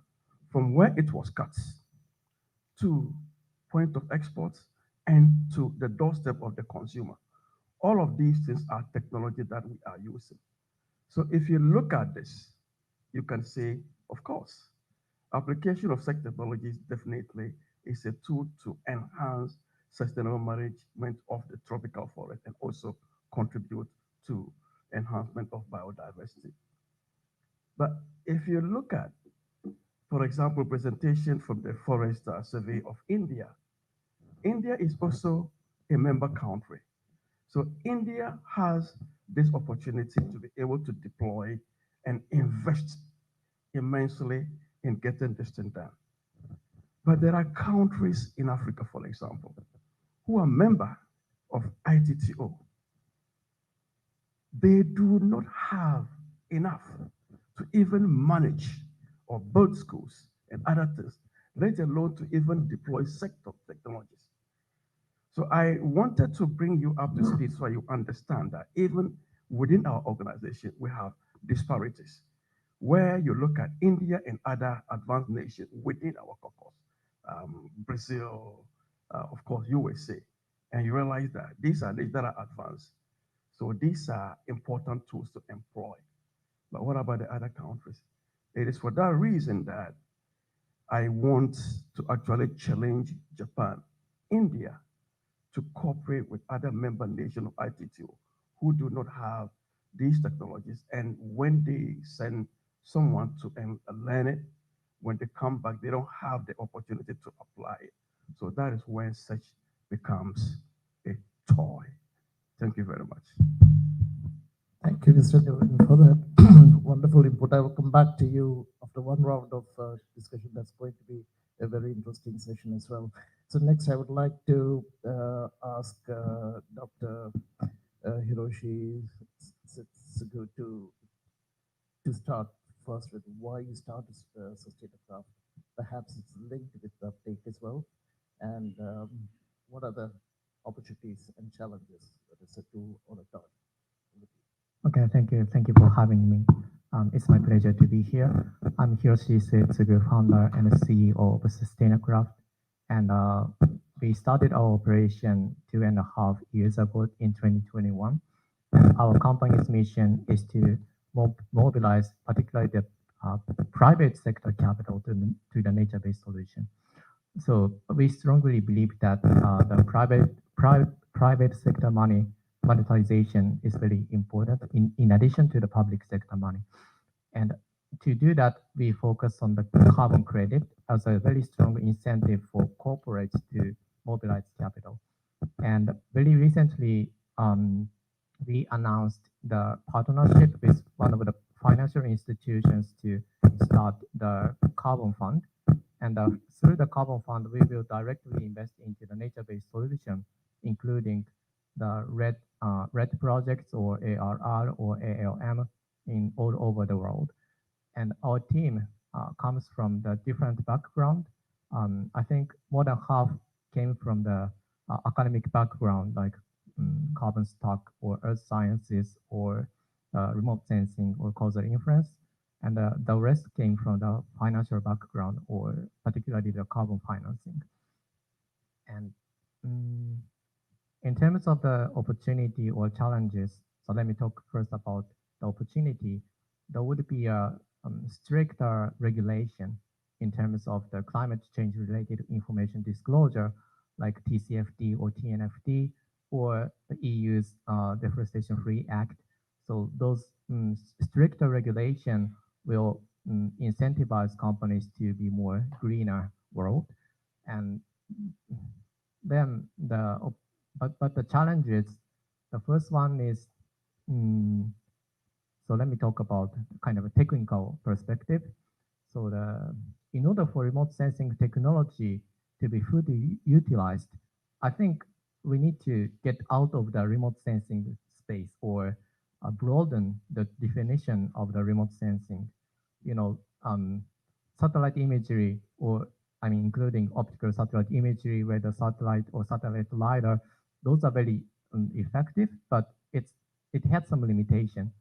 from where it was cut to point of export and to the doorstep of the consumer. All of these things are technology that we are using. So if you look at this, you can say, of course, application of such technologies definitely is a tool to enhance sustainable management of the tropical forest and also contribute to enhancement of biodiversity. But if you look at, for example, presentation from the Forest Survey of India, India is also a member country. So India has this opportunity to be able to deploy and invest immensely in getting this thing done. But there are countries in Africa, for example, who are member of ITTO. They do not have enough to even manage or build schools and other things, let alone to even deploy sector technologies. So I wanted to bring you up to speed so you understand that even within our organization, we have disparities. Where you look at India and other advanced nations within our caucus, Brazil, of course, USA, and you realize that these are nations that are advanced. So these are important tools to employ. But what about the other countries? It is for that reason that I want to actually challenge Japan, India, to cooperate with other member nations of ITTO who do not have these technologies. And when they send someone to learn it, when they come back, they don't have the opportunity to apply it. So that is when such becomes a toy. Thank you very much. Thank you, Mr. Newton, for that wonderful input. I will come back to you after one round of discussion. That's going to be a very interesting session as well. So next, I would like to ask Dr. Hiroshi Setsugu to start first with why you started Sustainacraft. Perhaps it's linked with the uptake as well. And what are the opportunities and challenges that is set to on a thought? Okay, thank you. Thank you for having me. It's my pleasure to be here. I'm Hiroshi Setsugu, founder and CEO of Sustainacraft. And we started our operation 2.5 years ago in 2021. And our company's mission is to mobilize particularly the private sector capital to the nature-based solution. So we strongly believe that the private sector monetization is very important in addition to the public sector money. And to do that, we focus on the carbon credit as a very strong incentive for corporates to mobilize capital. And very recently, we announced the partnership with one of the financial institutions to start the carbon fund. And through the carbon fund, we will directly invest into the nature-based solution, including the RED projects or ARR or ALM in all over the world. And our team comes from the different background. I think more than half came from the academic background, like carbon stock or earth sciences or remote sensing or causal inference. And the rest came from the financial background or particularly the carbon financing. And In terms of the opportunity or challenges, so let me talk first about the opportunity. There would be a stricter regulation in terms of the climate change related information disclosure, like TCFD or TNFD, or the EU's Deforestation Free Act. So those stricter regulation will incentivize companies to be more greener world. And then but the challenges, the first one is, so let me talk about kind of a technical perspective. So in order for remote sensing technology to be fully utilized, I think we need to get out of the remote sensing space, or broaden the definition of the remote sensing. You know, satellite imagery, or I mean, including optical satellite imagery, weather satellite or satellite LiDAR, those are very effective, but it has some limitation.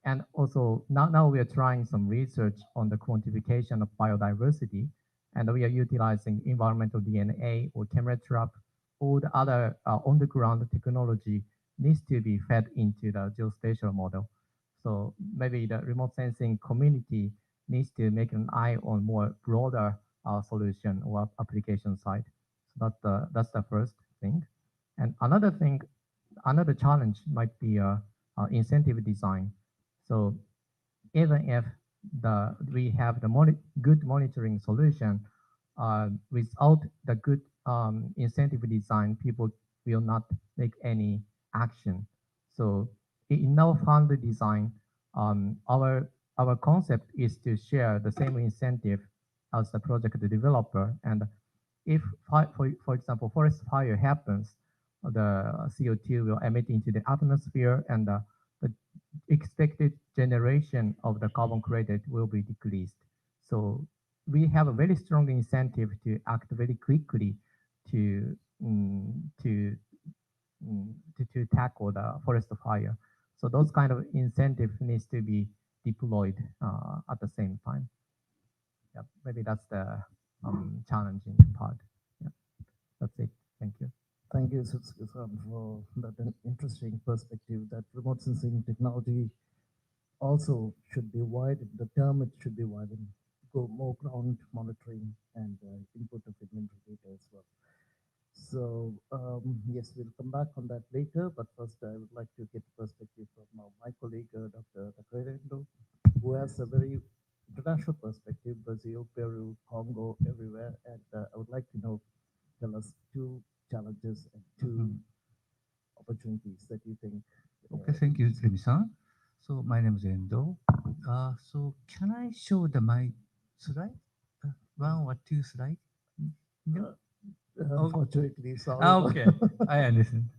And also now we are trying some research on the quantification of biodiversity, and we are utilizing environmental DNA or camera trap. All the other on-the-ground technology needs to be fed into the geospatial model. So maybe the remote sensing community needs to make an eye on more broader solution or application side. So that's the first thing. And another thing, another challenge might be incentive design. So even if we have the good monitoring solution, without the good incentive design, people will not make any action. So in our fund design, our concept is to share the same incentive as the project developer. And if, for example, forest fire happens, the CO2 will emit into the atmosphere, and the expected generation of the carbon credit will be decreased. So we have a very strong incentive to act very quickly to tackle the forest fire. So those kind of incentive needs to be deployed at the same time. Yeah, maybe that's the challenging part. Yeah, that's it. Thank you. Thank you, Sutsuki-san, for that interesting perspective that remote sensing technology also should be widened. The term it should be widened, go more ground monitoring and input of inventory data as well. So yes, we'll come back on that later, but first I would like to get the perspective from my colleague, Dr. Takedo, who has a very international perspective, Brazil, Peru, Congo, everywhere. And I would like to know, tell us two challenges and two opportunities that you think. Okay, thank you, Remi-san. So my name is Endo. So can I show my slide? One or two slides? No? Unfortunately, sorry. Okay, I understand.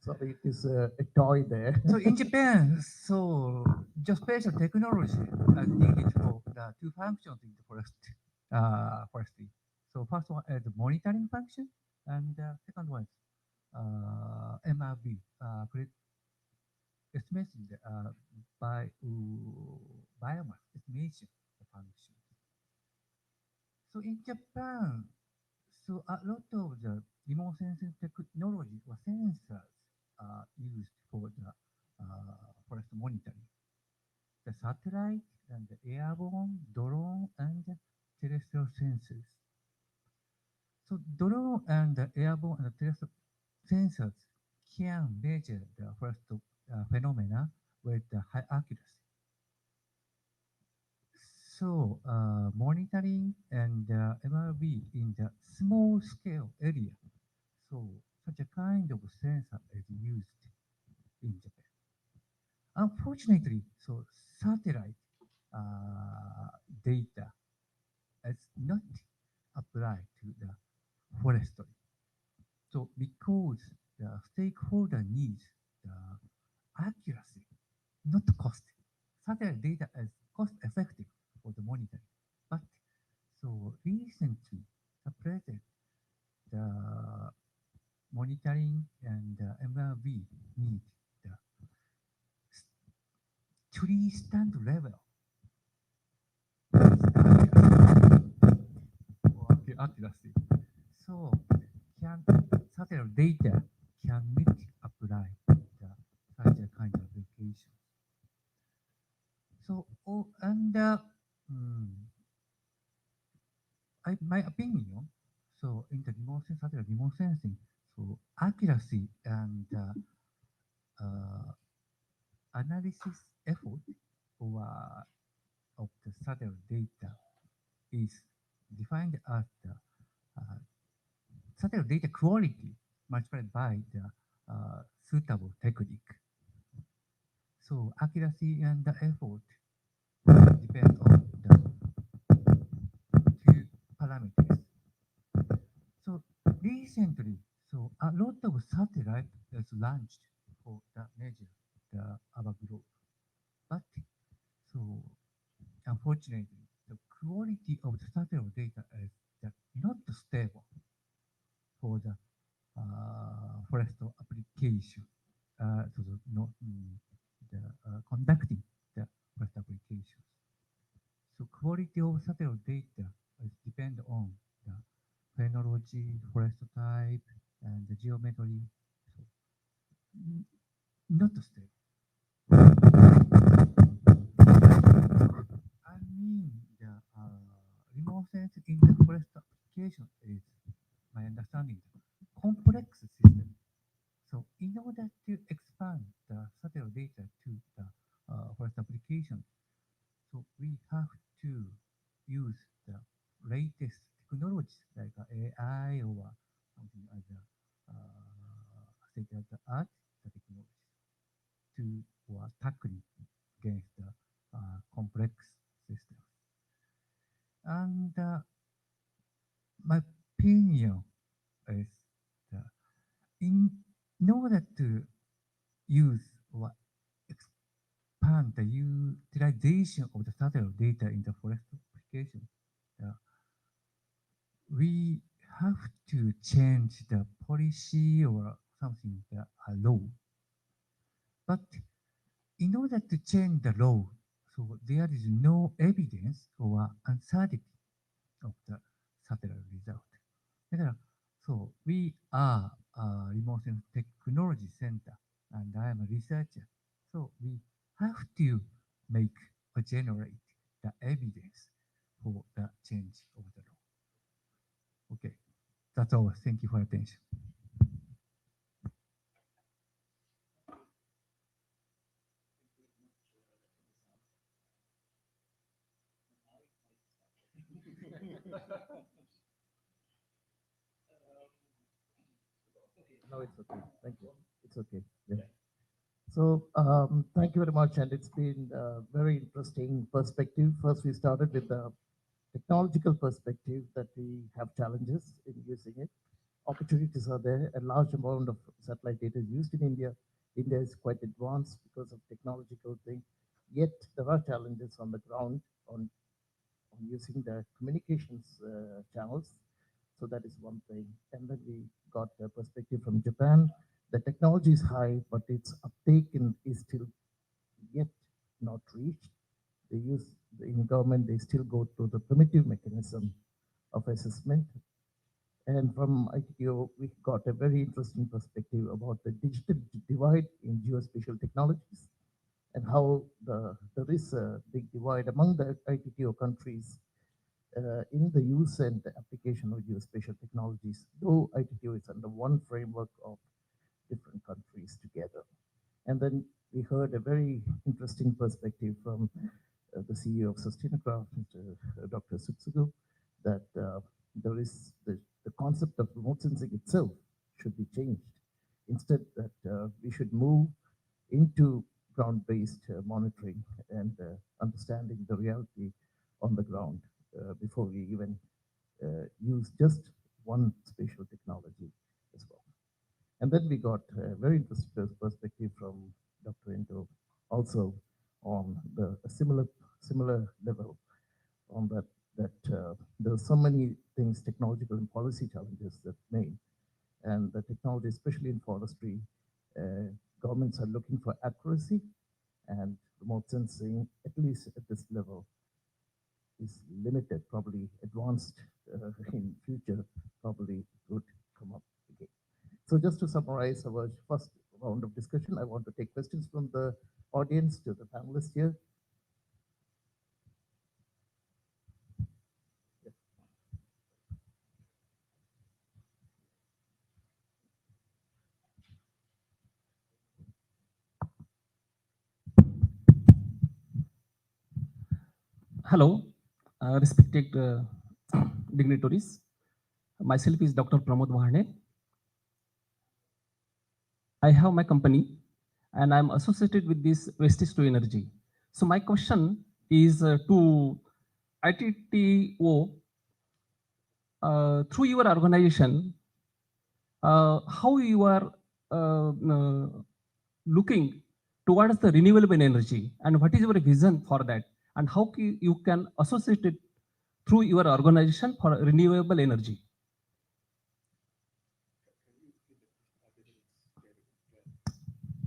Sorry, it is a toy there. So in Japan, so geospatial technology is needed for the two functions in the forestry. So first one is the monitoring function, and second one is MRV, estimation by biomass estimation function. So in Japan, so a lot of the remote sensing technology or sensors are used for the forest monitoring. The satellite and the airborne, drone, and terrestrial sensors. So drone and the airborne and terrestrial sensors can measure the forest phenomena with high accuracy. So monitoring and MRV in the small scale area. So such a kind of sensor is used in Japan. Unfortunately, so satellite data is not applied to the forestry. So because the stakeholder needs the accuracy, not cost. Satellite data is cost effective for the monitoring. But so recently, the president, the monitoring and MRV need the tree stand level accuracy. So can satellite data cannot apply such a kind of application. So, my opinion, so in the satellite remote sensing, so accuracy and analysis effort or, of the satellite data is defined as the satellite data quality multiplied by the suitable technique. So accuracy and the effort depend on the two parameters. So recently, so a lot of satellite is launched for the measure our globe. But so unfortunately, the quality of the satellite data is not stable for the forest application. So conducting the forest applications. So quality of satellite data is depend on the phenology, forest type, and the geometry. So not stable. I mean, the remote sensing in the forest application is, my understanding, complex system. So in order to expand the satellite data to the forest application, so we have to use the latest technologies like AI or something like state of the art technologies to tackling against the complex systems. And my opinion is that in order to use or expand the utilization of the satellite data in the forest application, we have to change the policy or something, the law. But in order to change the law, so there is no evidence or uncertainty of the satellite result. だから、so we are a remote sensing technology center and I am a researcher. So we have to make or generate the evidence for the change of the law. Okay, that's all. Thank you for your attention. No, it's okay. Thank you. It's okay. Yeah. So thank you very much, and it's been a very interesting perspective. First, we started with the technological perspective that we have challenges in using it. Opportunities are there. A large amount of satellite data is used in India. India is quite advanced because of technological thing. Yet there are challenges on the ground on using the communications channels. So that is one thing. And then we got a perspective from Japan. The technology is high, but its uptake is still yet not reached. They use in government, they still go through the primitive mechanism of assessment. And from ITTO, we got a very interesting perspective about the digital divide in geospatial technologies and how there is a big divide among the ITTO countries in the use and the application of geospatial technologies, though ITTO is under one framework of different countries together. And then we heard a very interesting perspective from the CEO of Sustainacraft, Dr. Sutsugu, that there is the concept of remote sensing itself should be changed. Instead, that we should move into ground-based monitoring and understanding the reality on the ground before we even use just one spatial technology as well. And then we got a very interesting perspective from Dr. Endo also on a similar level on that there are so many things, technological and policy challenges that remain. And the technology, especially in forestry, governments are looking for accuracy, and remote sensing, at least at this level, is limited, probably advanced in future, probably would come up again. So just to summarize our first round of discussion, I want to take questions from the audience to the panelists here. Hello, respected dignitaries. Myself is Dr. Pramod Wahane. I have my company and I'm associated with this Wastage to Energy. So my question is to ITTO, through your organization, how you are looking towards the renewable energy and what is your vision for that and how you can associate it through your organization for renewable energy.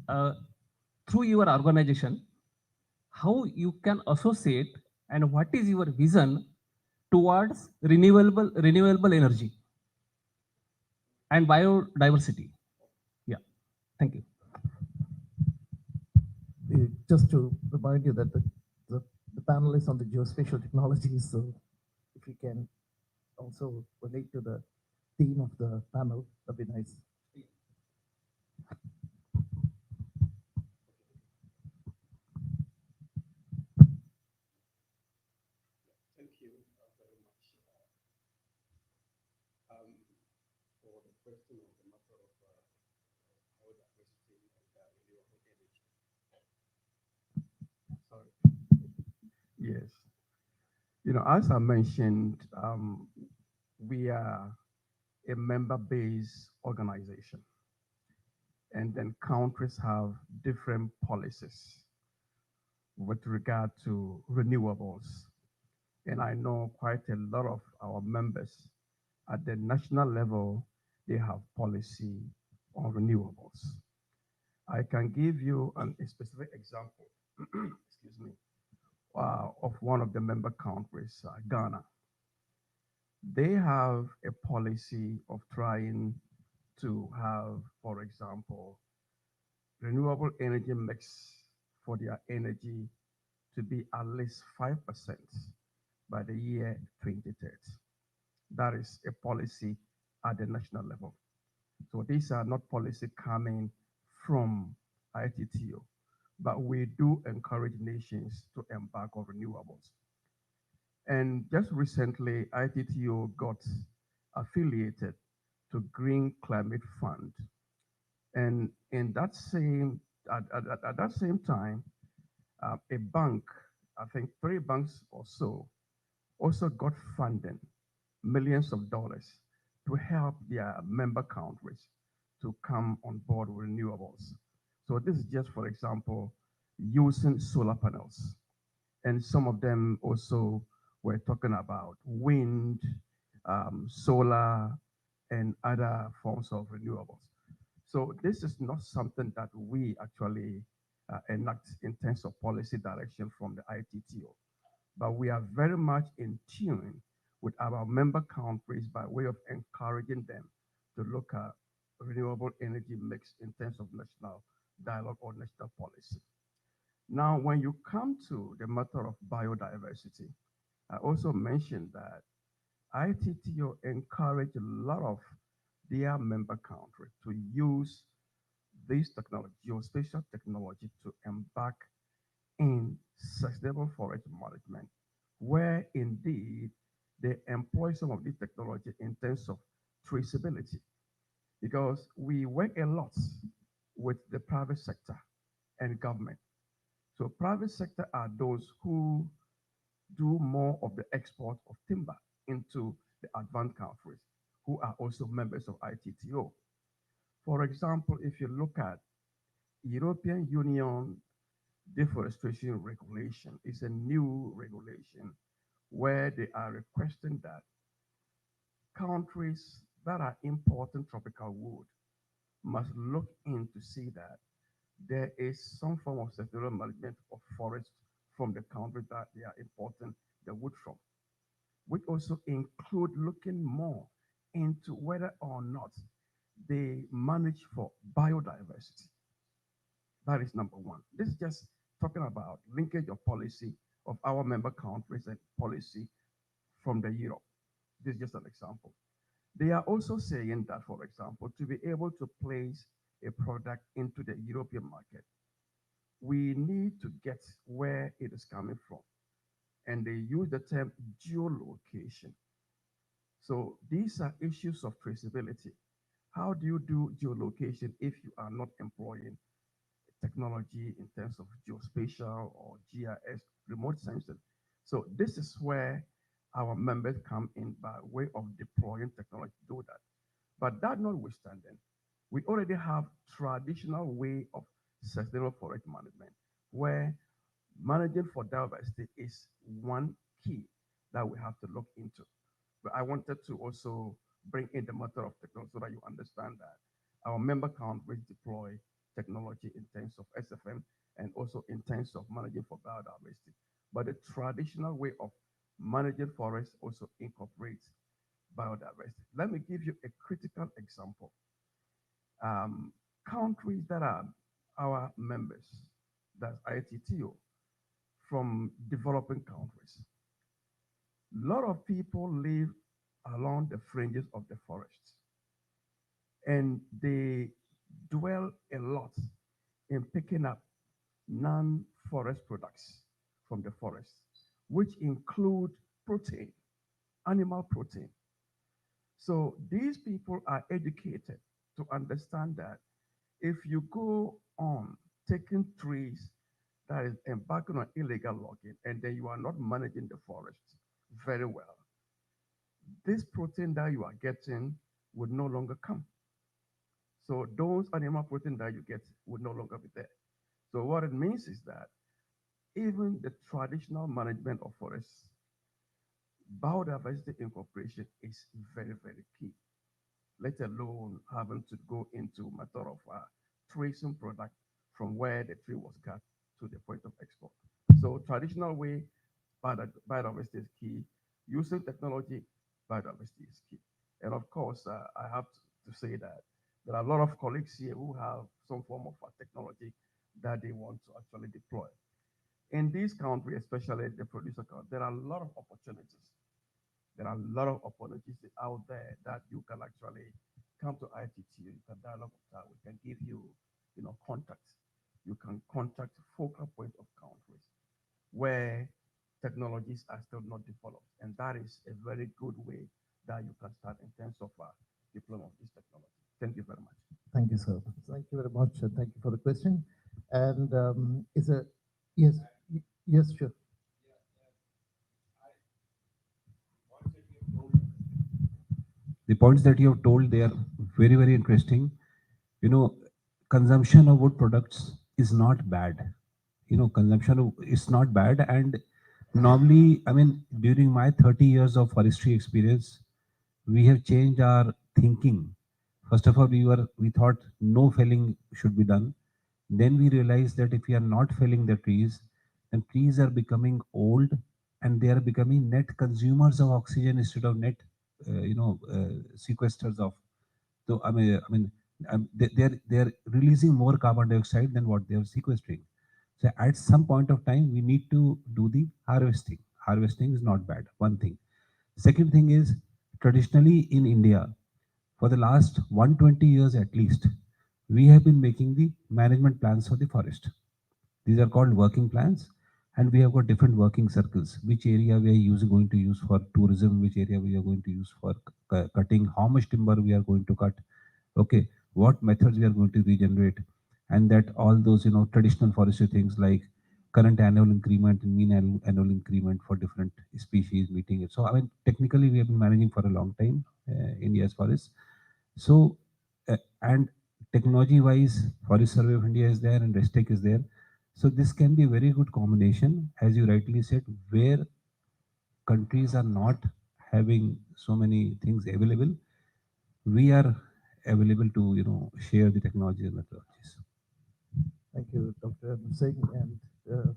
Uh, through your organization, how you can associate and what is your vision towards renewable energy and biodiversity. Yeah, thank you. Just to remind you that the panel is on the geospatial technologies, so if you can also relate to the theme of the panel, that'd be nice. Thank you very much for the question of the matter of biodiversity and renewable energy. Sorry. Yes. You know, as I mentioned, we are a member-based organization, and then countries have different policies with regard to renewables. And I know quite a lot of our members at the national level, they have policy on renewables. I can give you a specific example, excuse me, of one of the member countries, Ghana. They have a policy of trying to have, for example, renewable energy mix for their energy to be at least 5% by the year 2030. That is a policy at the national level. So these are not policy coming from ITTO, but we do encourage nations to embark on renewables. And just recently, ITTO got affiliated to Green Climate Fund. And in that same, at that same time, a bank, I think 3 banks or so, also got funding, millions of dollars, to help their member countries to come on board with renewables. So this is just, for example, using solar panels. And some of them also were talking about wind, solar, and other forms of renewables. So this is not something that we actually enact in terms of policy direction from the ITTO, but we are very much in tune with our member countries by way of encouraging them to look at renewable energy mix in terms of national dialogue or national policy. Now, when you come to the matter of biodiversity, I also mentioned that ITTO encouraged a lot of their member countries to use this technology, geospatial technology, to embark in sustainable forest management, where indeed they employ some of this technology in terms of traceability. Because we work a lot with the private sector and government. So private sector are those who do more of the export of timber into the advanced countries, who are also members of ITTO. For example, if you look at European Union deforestation regulation, is a new regulation where they are requesting that countries that are importing tropical wood must look in to see that there is some form of sustainable management of forests from the country that they are importing the wood from, which also include looking more into whether or not they manage for biodiversity. That is number one. This is just talking about linkage of policy of our member countries and policy from the Europe. This is just an example. They are also saying that, for example, to be able to place a product into the European market, we need to get where it is coming from. And they use the term geolocation. So these are issues of traceability. How do you do geolocation if you are not employing technology in terms of geospatial or GIS, remote sensing? So this is where our members come in by way of deploying technology to do that. But that notwithstanding, we already have traditional way of sustainable forest management where managing for diversity is one key that we have to look into. But I wanted to also bring in the matter of technology so that you understand that our member countries deploy technology in terms of SFM and also in terms of managing for biodiversity. But the traditional way of managing forests also incorporates biodiversity. Let me give you a critical example. Countries that are our members, that's ITTO, from developing countries. A lot of people live along the fringes of the forests, and they dwell a lot in picking up non-forest products from the forest, which include protein, animal protein. So these people are educated to understand that if you go on taking trees that is embarking on illegal logging and then you are not managing the forest very well, this protein that you are getting would no longer come. So those animal protein that you get would no longer be there. So what it means is that even the traditional management of forests, biodiversity incorporation is very, very key, let alone having to go into matter of tracing product from where the tree was cut to the point of export. So traditional way, biodiversity is key. Using technology, biodiversity is key. And of course, I have to say that there are a lot of colleagues here who have some form of technology that they want to actually deploy. In this country, especially the producer country, there are a lot of opportunities. There are a lot of opportunities out there that you can actually come to ITT, you can dialogue with that, we can give you, contacts. You can contact focal point of countries where technologies are still not developed. And that is a very good way that you can start in terms of deployment of this technology. Thank you very much. Thank you, sir. Thank you very much. And thank you for the question. And is a yes, yes, sure. The points that you have told, they are very, very interesting. Consumption of wood products is not bad. Consumption is not bad. And normally, during my 30 years of forestry experience, we have changed our thinking. First of all, we thought no felling should be done. Then we realized that if we are not felling the trees, then trees are becoming old and they are becoming net consumers of oxygen instead of net, sequesters of. So they are releasing more carbon dioxide than what they are sequestering. So at some point of time, we need to do the harvesting. Harvesting is not bad. One thing. Second thing is, traditionally in India, for the last 120 years at least, we have been making the management plans for the forest. These are called working plans, and we have got different working circles. Which area we are going to use for tourism, which area we are going to use for cutting, how much timber we are going to cut, okay, what methods we are going to regenerate, and that all those traditional forestry things like current annual increment and mean annual increment for different species meeting it. So technically we have been managing for a long time India's forests. So and technology wise, Forest Survey of India is there and Restec is there. So this can be a very good combination, as you rightly said, where countries are not having so many things available, we are available to share the technology and methodologies. Thank you, Dr. Singh. And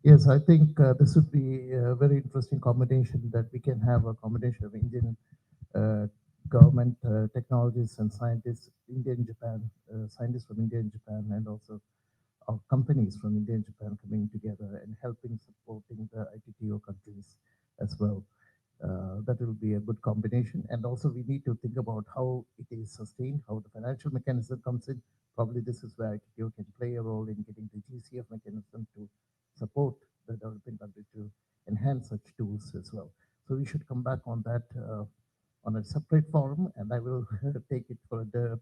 yes, I think this would be a very interesting combination, that we can have a combination of Indian government technologists and scientists, India and Japan, scientists from India and Japan, and also companies from India and Japan coming together and helping supporting the ITTO countries as well. That will be a good combination. And also we need to think about how it is sustained, how the financial mechanism comes in. Probably this is where ITTO can play a role in getting the GCF mechanism to support the developing country to enhance such tools as well. So we should come back on that on a separate forum, and I will take it for the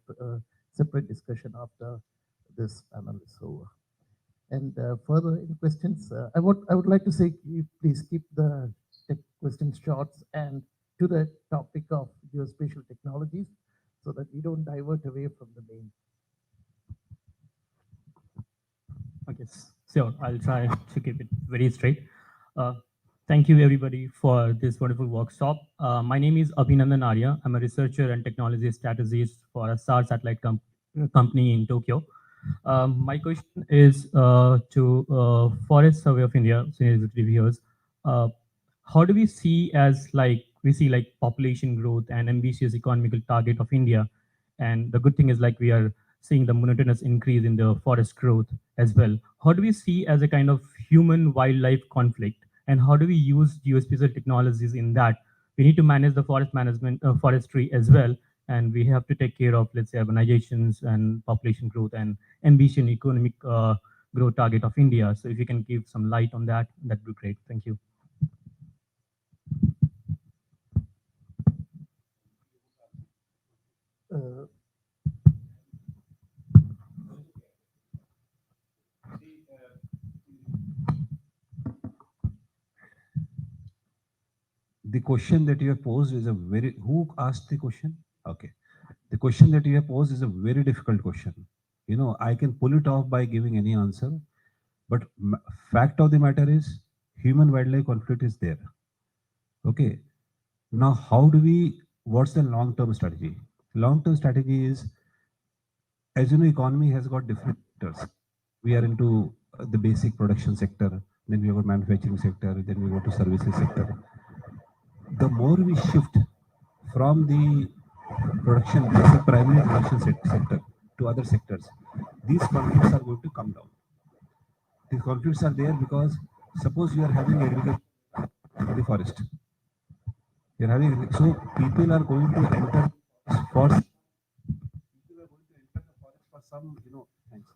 separate discussion after this panel is over. And further in questions, I would like to say, please keep the questions short and to the topic of geospatial technologies, so that we don't divert away from the main. Okay, sure. I'll try to keep it very straight. Thank you, everybody, for this wonderful workshop. My name is Abhinandan Arya. I'm a researcher and technology strategist for a SAR satellite company in Tokyo. My question is to Forest Survey of India, senior executive here. How do we see as we see population growth and ambitious economical target of India? And the good thing is we are seeing the monotonous increase in the forest growth as well. How do we see as a kind of human wildlife conflict? And how do we use geospatial technologies in that? We need to manage the forest management, forestry as well. And we have to take care of, let's say, urbanizations and population growth and ambition economic growth target of India. So if you can give some light on that, that'd be great. Thank you. The question that you have posed is a very, who asked the question? Okay. The question that you have posed is a very difficult question. You know, I can pull it off by giving any answer, but fact of the matter is human wildlife conflict is there. Okay. Now, how do we, what's the long-term strategy? Long-term strategy is, as you know, economy has got different sectors. We are into the basic production sector, then we have got manufacturing sector, then we go to services sector. The more we shift from the production, the primary production sector to other sectors, these conflicts are going to come down. These conflicts are there because suppose you are having agriculture in the forest. You're having, so people are going to enter for some, you know, thanks.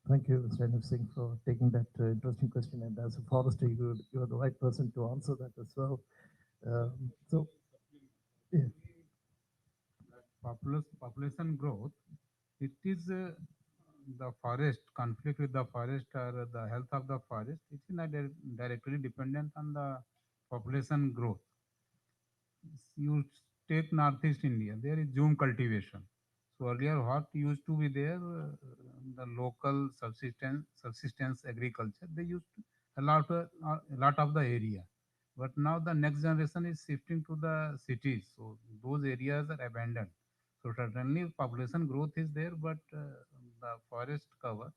Thank you, Mr. Anup Singh, for taking that interesting question. And as a forester, you are the right person to answer that as well. So, yeah. Population growth, it is the forest, conflict with the forest or the health of the forest, it is not directly dependent on the population growth. You take Northeast India, there is zoom cultivation. So earlier what used to be there, the local subsistence agriculture, they used to a lot of the area. But now the next generation is shifting to the cities, so those areas are abandoned. So certainly population growth is there, but the forest cover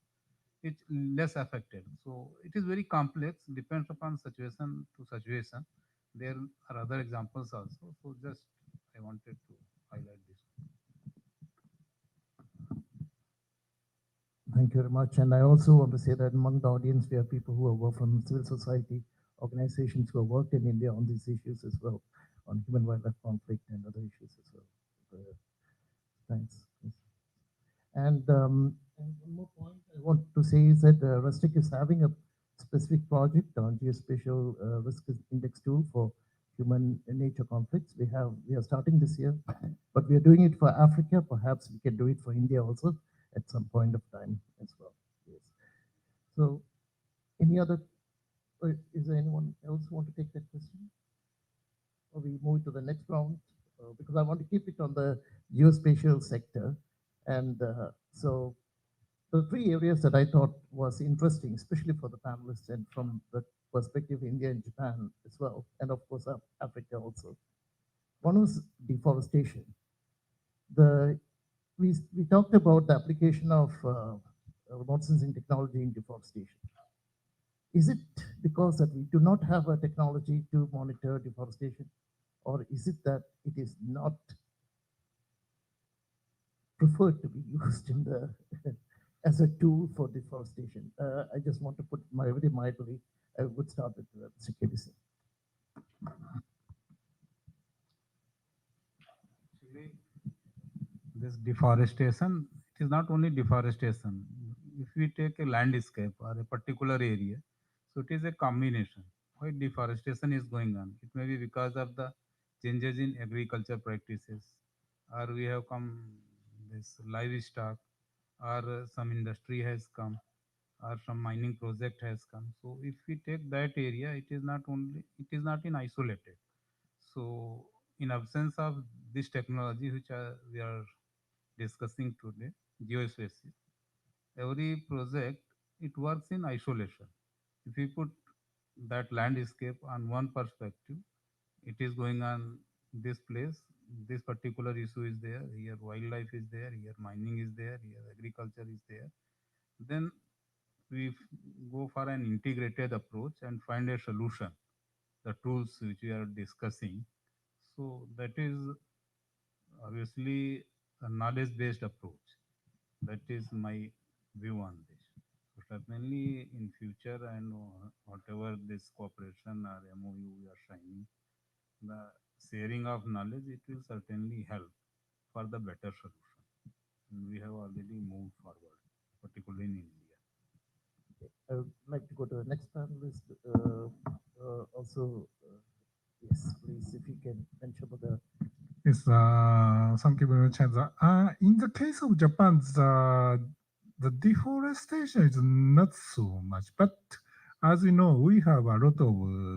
is less affected. So it is very complex, depends upon situation to situation. There are other examples also. So just I wanted to highlight this. Thank you very much. And I also want to say that among the audience, we have people who have worked from civil society organizations who have worked in India on these issues as well, on human wildlife conflict and other issues as well. Thanks. Yes. And one more point I want to say is that Rustic is having a specific project on geospatial risk index tool for human and nature conflicts. We are starting this year, but we are doing it for Africa. Perhaps we can do it for India also at some point of time as well. Yes. So, any other? Is there anyone else who want to take that question? Or we move to the next round because I want to keep it on the geospatial sector. And so the three areas that I thought was interesting, especially for the panelists and from the perspective of India and Japan as well, and of course Africa also. One was deforestation. We talked about the application of remote sensing technology in deforestation. Is it because that we do not have a technology to monitor deforestation, or is it that it is not preferred to be used in the as a tool for deforestation? I just want to put my very mildly. I would start with Mr. KBC. Actually, this deforestation, it is not only deforestation. If we take a landscape or a particular area, so it is a combination. Why deforestation is going on? It may be because of the changes in agriculture practices, or we have come this livestock, or some industry has come, or some mining project has come. So if we take that area, it is not in isolated. So in absence of this technology which we are discussing today, geospatial, every project it works in isolation. If we put that landscape on one perspective, it is going on this place, this particular issue is there, here wildlife is there, here mining is there, here agriculture is there. Then we go for an integrated approach and find a solution, the tools which we are discussing. So that is obviously a knowledge-based approach. That is my view on this. So certainly in future and whatever this cooperation or MOU we are signing, the sharing of knowledge, it will certainly help for the better solution. And we have already moved forward, particularly in India. I would like to go to the next panelist. Also, yes, please, if you can mention about the. Yes, thank you very much. In the case of Japan, the deforestation is not so much, but as you know, we have a lot of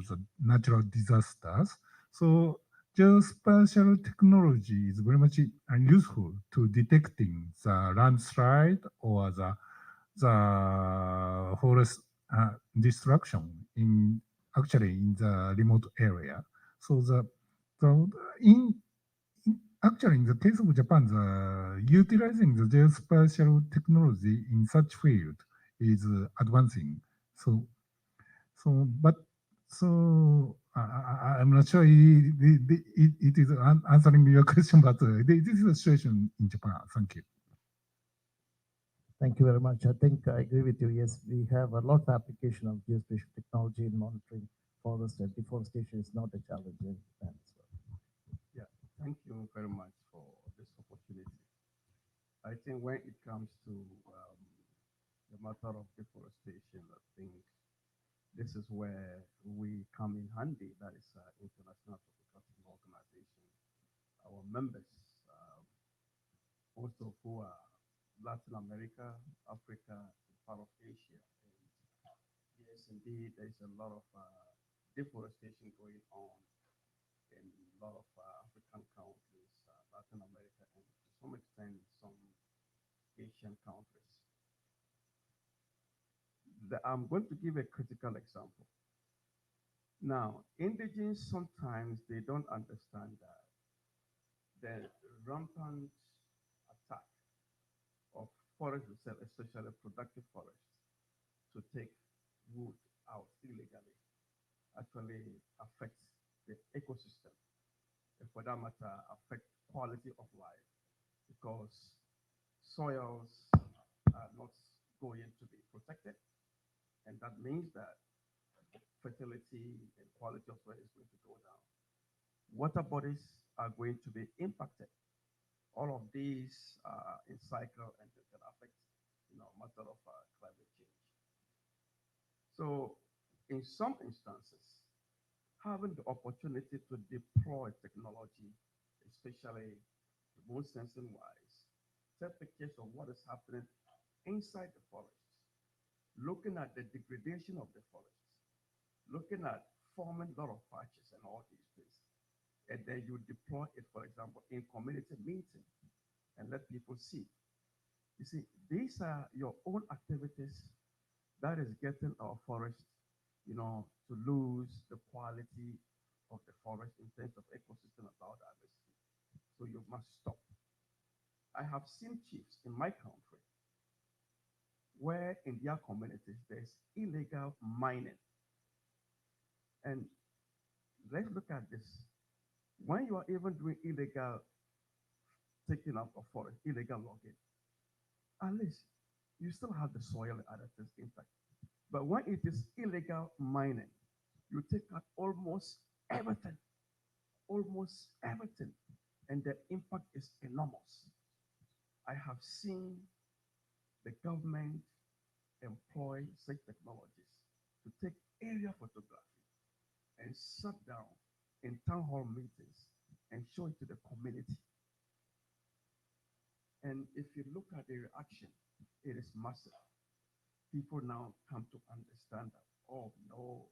the natural disasters. So geospatial technology is very much useful to detecting the landslide or the forest destruction in actually in the remote area. So the in actually, in the case of Japan, utilizing the geospatial technology in such field is advancing. But I'm not sure it is answering your question, but this is the situation in Japan. Thank you. Thank you very much. I think I agree with you. Yes, we have a lot of application of geospatial technology in monitoring forest, and deforestation is not a challenge in Japan as well. Yeah, thank you very much for this opportunity. I think when it comes to the matter of deforestation, I think this is where we come in handy. That is International Tropical Organization. Our members, most of who are Latin America, Africa, and part of Asia. And yes, indeed, there's a lot of deforestation going on in a lot of African countries, Latin America, and to some extent some Asian countries. I'm going to give a critical example. Now, indigenes sometimes they don't understand that the rampant attack of forest itself, especially productive forests, to take wood out illegally actually affects the ecosystem, and for that matter, affect quality of life because soils are not going to be protected, and that means that fertility and quality of soil is going to go down. Water bodies are going to be impacted. All of these in cycle and they can affect, matter of climate change. So, in some instances, having the opportunity to deploy technology, especially remote sensing wise, take pictures of what is happening inside the forests, looking at the degradation of the forests, looking at forming a lot of patches and all these things. And then you deploy it, for example, in community meeting and let people see. You see, these are your own activities that is getting our forest, to lose the quality of the forest in terms of ecosystem and biodiversity. So you must stop. I have seen chiefs in my country where in their communities there's illegal mining. And let's look at this. When you are even doing illegal taking up of forest, illegal logging, at least you still have the soil additives intact. But when it is illegal mining, you take out everything, almost everything, and the impact is enormous. I have seen the government employ such technologies to take area photography and sit down in town hall meetings and show it to the community. And if you look at the reaction, it is massive. People now come to understand that, oh no,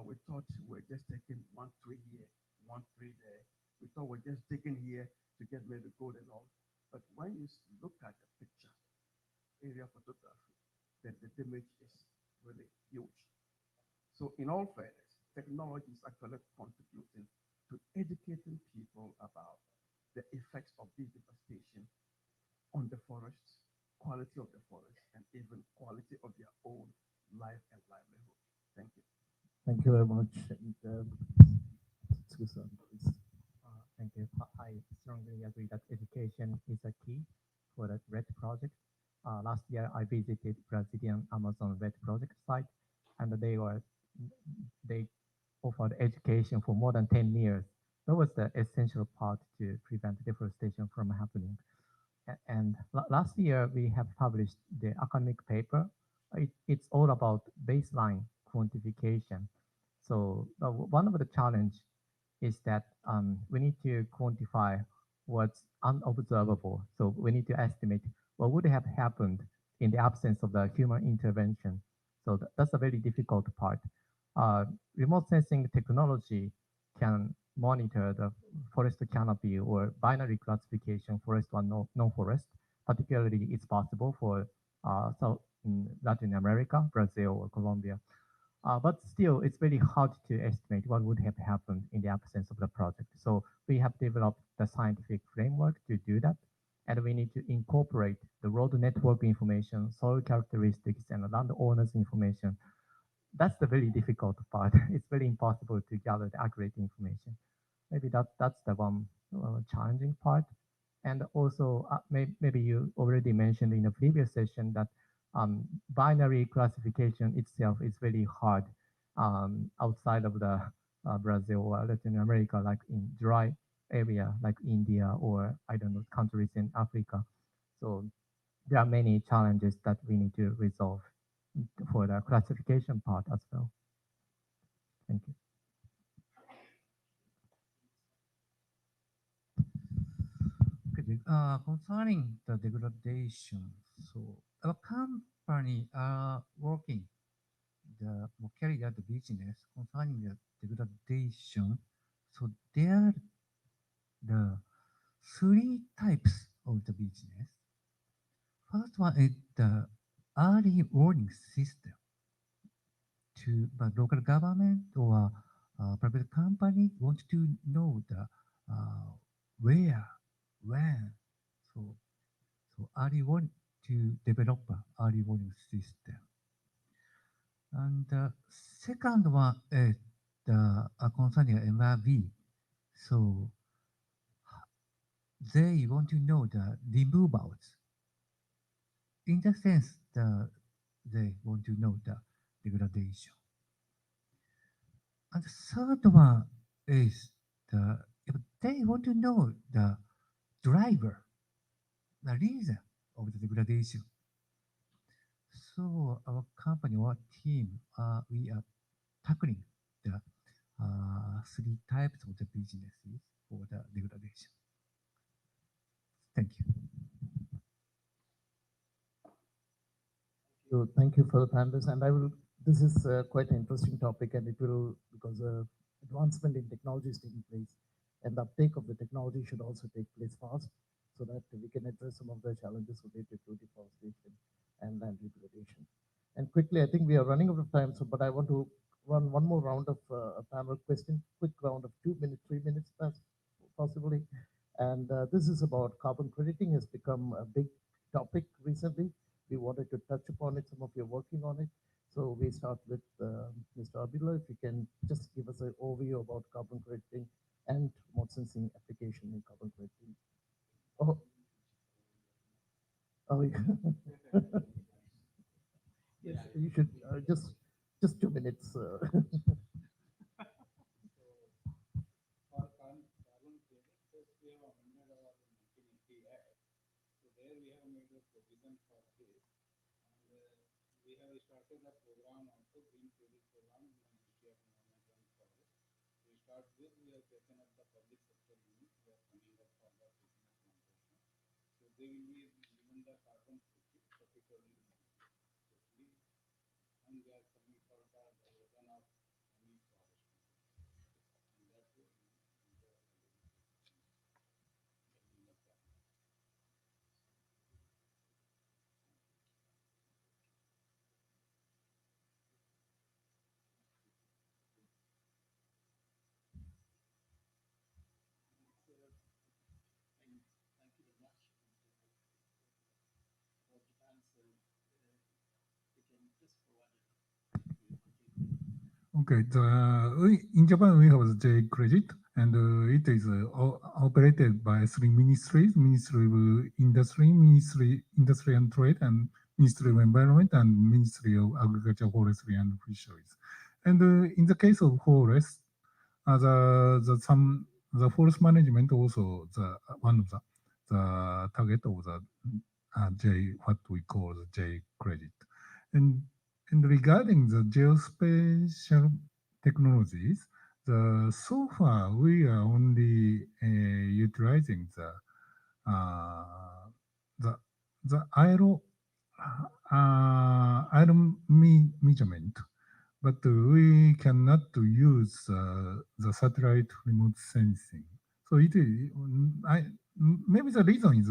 we thought we are just taking 1 tree here, 1 tree there. We thought we are just digging here to get maybe gold and all. But when you look at the picture, area photography, then the damage is really huge. So in all fairness, technology is actually contributing to educating people about the effects of this devastation on the forests, quality of the forest, and even quality of their own life and livelihood. Thank you. Thank you very much. And, Susan, please. Thank you. I strongly agree that education is a key for the RED project. Last year, I visited Brazilian Amazon RED project site, and they offered education for more than 10 years. That was the essential part to prevent deforestation from happening. And last year, we have published the academic paper. It's all about baseline quantification. So one of the challenge is that we need to quantify what's unobservable. So we need to estimate what would have happened in the absence of the human intervention. So that's a very difficult part. Remote sensing technology can monitor the forest canopy or binary classification, forest or non-forest. Particularly, it's possible for Latin America, Brazil, or Colombia. But still, it's very hard to estimate what would have happened in the absence of the project. So we have developed the scientific framework to do that. And we need to incorporate the road network information, soil characteristics, and landowners information. That's the very difficult part. It's very impossible to gather the accurate information. Maybe that's the one challenging part. And also, maybe you already mentioned in the previous session that binary classification itself is very hard outside of the Brazil or Latin America, like in dry area like India or I don't know countries in Africa. So there are many challenges that we need to resolve for the classification part as well. Thank you. Okay, concerning the degradation, so our company are working carry out the business concerning the degradation. So there are the three types of the business. First one is the early warning system to local government or private company want to know the where, when. So, so early warning to develop an early warning system. And the second one is the concerning MRV. So they want to know the removals. In the sense, they want to know the degradation. And the third one is if they want to know the driver, the reason of the degradation. So our company or team, we are tackling the three types of the businesses for the degradation. Thank you. So thank you for the panelists, and this is quite an interesting topic, and it will, because advancement in technology is taking place, and the uptake of the technology should also take place fast, so that we can address some of the challenges related to deforestation and land degradation. And quickly, I think we are running out of time, so but I want to run one more round of a panel question, quick round of 2 minutes, 3 minutes, possibly. And this is about carbon crediting has become a big topic recently. We wanted to touch upon it. Some of you are working on it. So we start with Mr. Abdullah. If you can just give us an overview about carbon crediting and remote sensing application in carbon crediting. Oh, oh yeah. Yes, you should just 2 minutes. We have started a program also, Green Credit Program in the Ministry of Environment and Forest. To start with, we have taken up the public sector unit, we are coming up for the business plantation. So they will be given the carbon credit, particularly and we are coming for the diversion of any forest. And that will Okay, in Japan we have the J credit, and it is operated by three ministries: Ministry of Industry, Industry and Trade, and Ministry of Environment, and Ministry of Agriculture, Forestry and Fisheries. And in the case of forest, the forest management also one of the target of the J, what we call the J credit. And regarding the geospatial technologies, so far we are only utilizing the the aero measurement, but we cannot use the satellite remote sensing. So it is, maybe the reason is,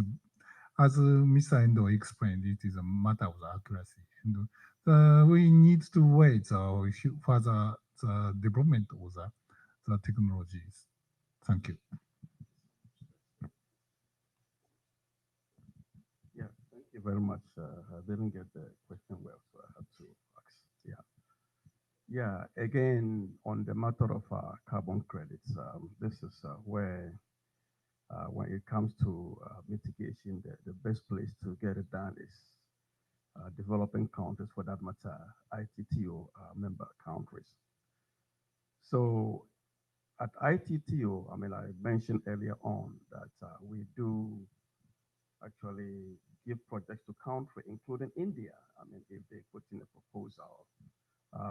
as Mr. Endo explained, it is a matter of the accuracy. And we need to wait for the development of the technologies. Thank you. Yeah, thank you very much. I didn't get the question well, so I had to ask. Yeah. Yeah, again, on the matter of carbon credits, this is where, when it comes to mitigation, the best place to get it done is developing countries, for that matter, ITTO member countries. So at ITTO, I mean, I mentioned earlier on that we do actually give projects to country, including India. I mean, if they put in a proposal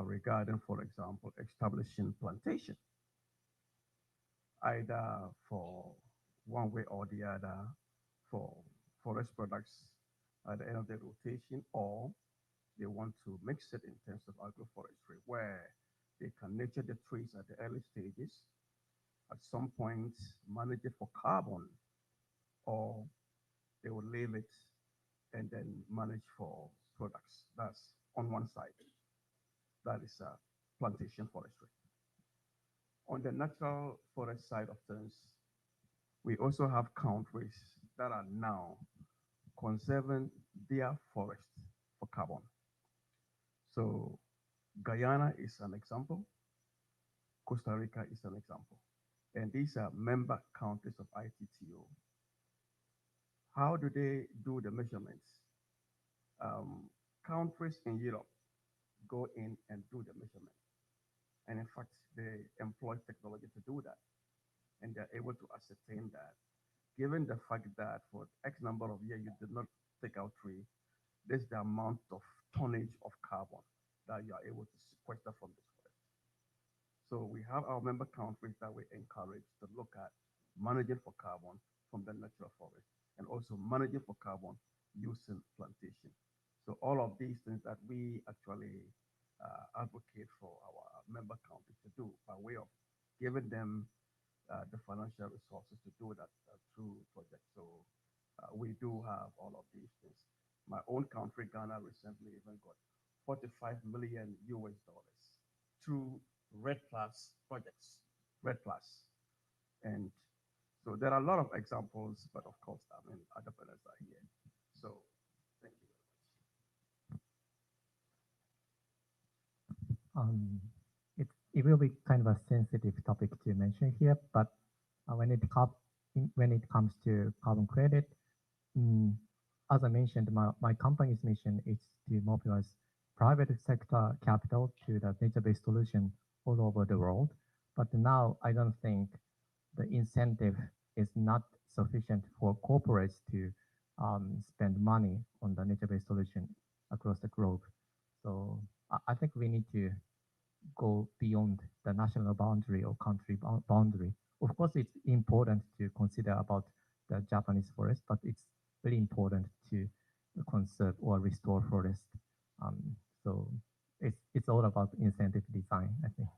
regarding, for example, establishing plantation, either for one way or the other, for forest products at the end of the rotation, or they want to mix it in terms of agroforestry, where they can nurture the trees at the early stages, at some point manage it for carbon, or they will leave it and then manage for products. That's on one side. That is plantation forestry. On the natural forest side of things, we also have countries that are now conserving their forests for carbon. So Guyana is an example, Costa Rica is an example, and these are member countries of ITTO. How do they do the measurements? Countries in Europe go in and do the measurement. And in fact, they employ technology to do that. And they're able to ascertain that, given the fact that for X number of years you did not take out tree, this is the amount of tonnage of carbon that you are able to sequester from this forest. So we have our member countries that we encourage to look at managing for carbon from the natural forest and also managing for carbon using plantation. So all of these things that we actually advocate for our member countries to do by way of giving them the financial resources to do that through projects. So we do have all of these things. My own country, Ghana, recently even got 45 million US dollars through Red Plus projects, Red Plus. And so there are a lot of examples, but of course, I mean, other panels are here. So thank you very much. It will be kind of a sensitive topic to mention here, but when it comes to carbon credit, as I mentioned, my company's mission is to mobilize private sector capital to the nature-based solution all over the world. But now I don't think the incentive is not sufficient for corporates to spend money on the nature-based solution across the globe. So I think we need to go beyond the national boundary or country boundary. Of course, it's important to consider about the Japanese forest, but it's very important to conserve or restore forest. So it's all about incentive design, I think.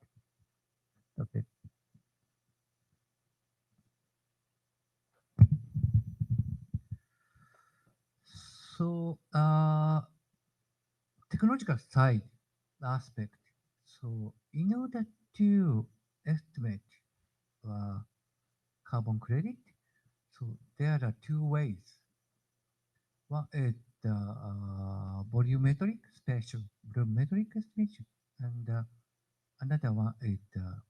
That's it. So, technological side aspect. So, in order to estimate carbon credit, so there are two ways. One is the volumetric spatial volumetric estimation, and another one is the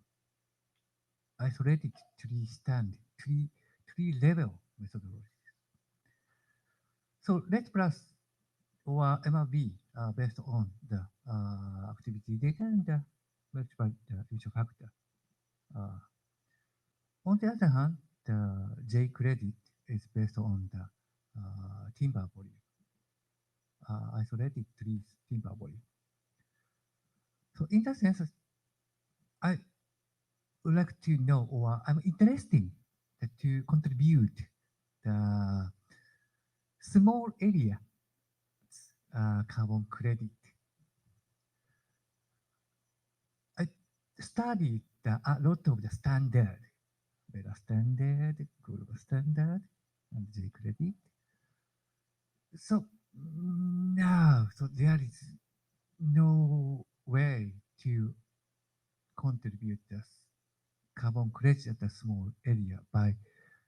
isolated tree level methodology. So Red Plus or MRV are based on the activity data and the multiple future factor. On the other hand, the J credit is based on the timber volume, isolated trees timber volume. So in that sense, I would like to know, or I'm interested to contribute the small area carbon credit. I studied a lot of the standard, Beta standard, global standard, and J credit. So now, so there is no way to contribute the carbon credit at a small area by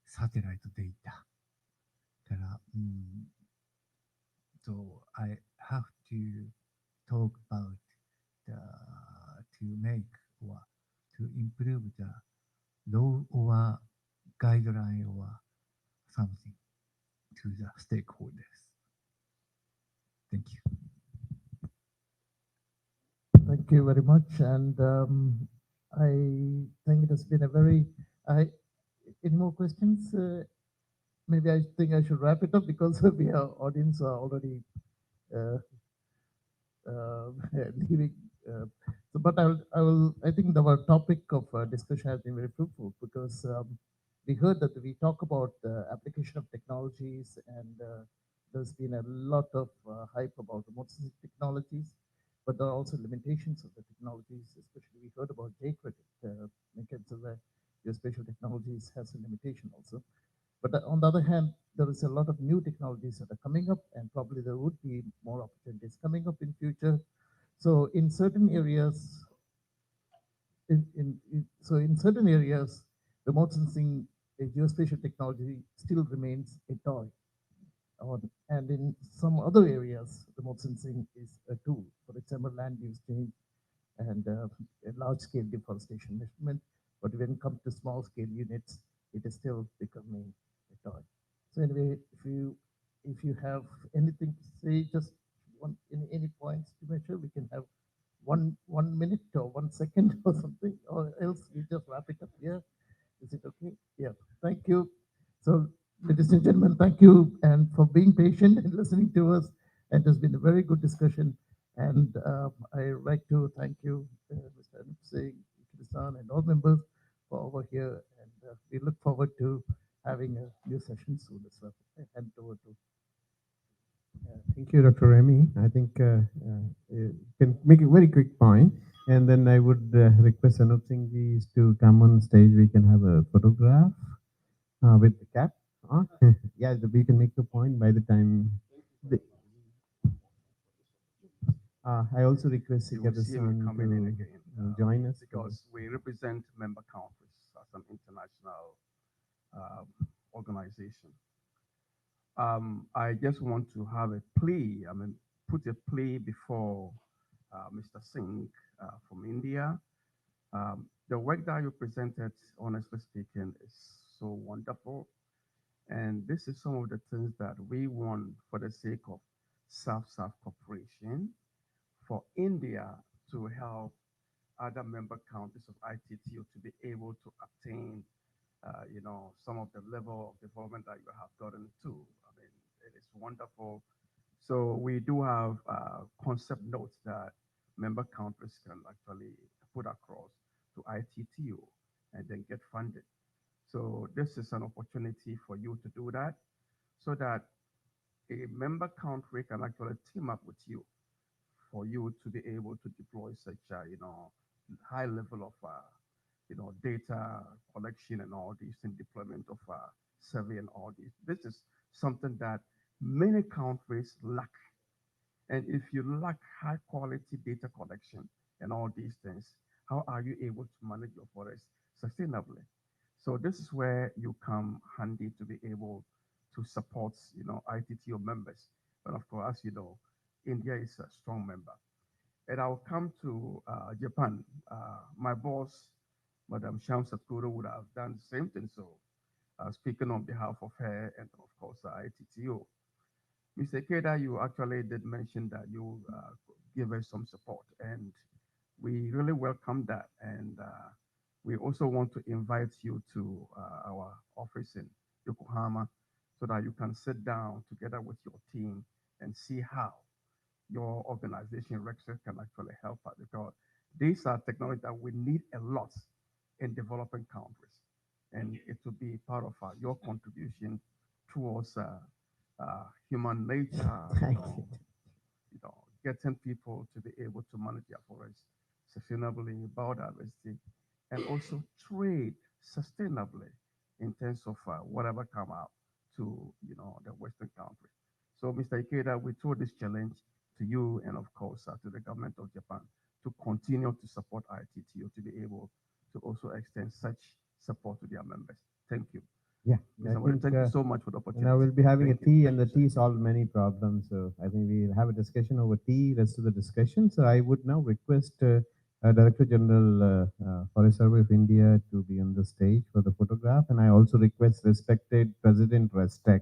satellite data. So I have to talk about to make or to improve the law or guideline or something to the stakeholders. Thank you. Thank you very much. And I think it has been a very, any more questions? Maybe I think I should wrap it up because we are audience are already leaving. So, but I think our topic of discussion has been very fruitful because we heard that we talk about the application of technologies and there's been a lot of hype about the motor technologies, but there are also limitations of the technologies, especially we heard about J-credit, your spatial technologies has a limitation also. But on the other hand, there is a lot of new technologies that are coming up and probably there would be more opportunities coming up in future. So in certain areas, so in certain areas, remote sensing, geospatial technology still remains a toy. And in some other areas, remote sensing is a tool. For example, land use change and large-scale deforestation measurement. But when it comes to small-scale units, it is still becoming a toy. So anyway, if you have anything to say, just any points to measure, we can have 1 minute or 1 second or something, or else we just wrap it up here. Is it okay? Yeah. Thank you. So, ladies and gentlemen, thank you and for being patient and listening to us. It has been a very good discussion. And I would like to thank you, Mr. Anup Singh, Kisan, and all members for over here. And we look forward to having a new session soon as well. I hand over to. Thank you, Dr. Remy. I think you can make a very quick point, and then I would request Anup Singh ji to come on stage. We can have a photograph with the cap. Yeah, we can make the point by the time. The, I also request You will see me Sikata-san coming in to again join us because we represent member countries as an international organization. I just want to have a plea. I mean, put a plea before Mr. Singh from India. The work that you presented, honestly speaking, is so wonderful. And this is some of the things that we want for the sake of South-South cooperation for India to help other member countries of ITTO to be able to obtain, some of the level of development that you have gotten to. I mean, it is wonderful. So we do have concept notes that member countries can actually put across to ITTO and then get funded. So this is an opportunity for you to do that so that a member country can actually team up with you for you to be able to deploy such high level of data collection and all these and deployment of survey and all these. This is something that many countries lack. And if you lack high quality data collection and all these things, how are you able to manage your forest sustainably? So this is where you come handy to be able to support, ITTO members. But of course, as you know, India is a strong member. And I'll come to Japan. My boss, Madam Shamsa Kuro, would have done the same thing. So speaking on behalf of her and of course ITTO. Mr. Keda, you actually did mention that you give us some support, and we really welcome that. And we also want to invite you to our office in Yokohama so that you can sit down together with your team and see how your organization, Rexel, can actually help us because these are technology that we need a lot in developing countries. And it will be part of your contribution towards human nature, getting people to be able to manage their forests sustainably, biodiversity, and also trade sustainably in terms of whatever come out to the Western countries. So, Mr. Ikeda, we throw this challenge to you and of course to the government of Japan to continue to support ITTO to be able to also extend such support to their members. Thank you. Yeah, Thank you so much for the opportunity. Now we'll be having Thank a tea, you. and the tea solved many problems. So I think we'll have a discussion over tea. Rest of the discussion. So I would now request Director General Forest Survey of India to be on the stage for the photograph, and I also request respected President Restek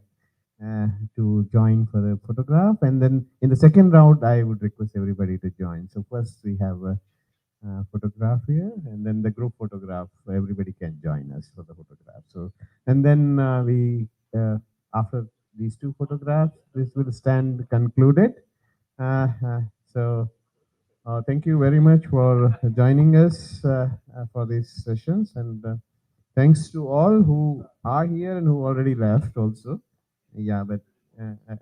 to join for the photograph. And then in the second round, I would request everybody to join. So first we have a photograph here, and then the group photograph. Everybody can join us for the photograph. So, and then after these two photographs, this will stand concluded. So, thank you very much for joining us for these sessions, and thanks to all who are here and who already left also. Yeah, but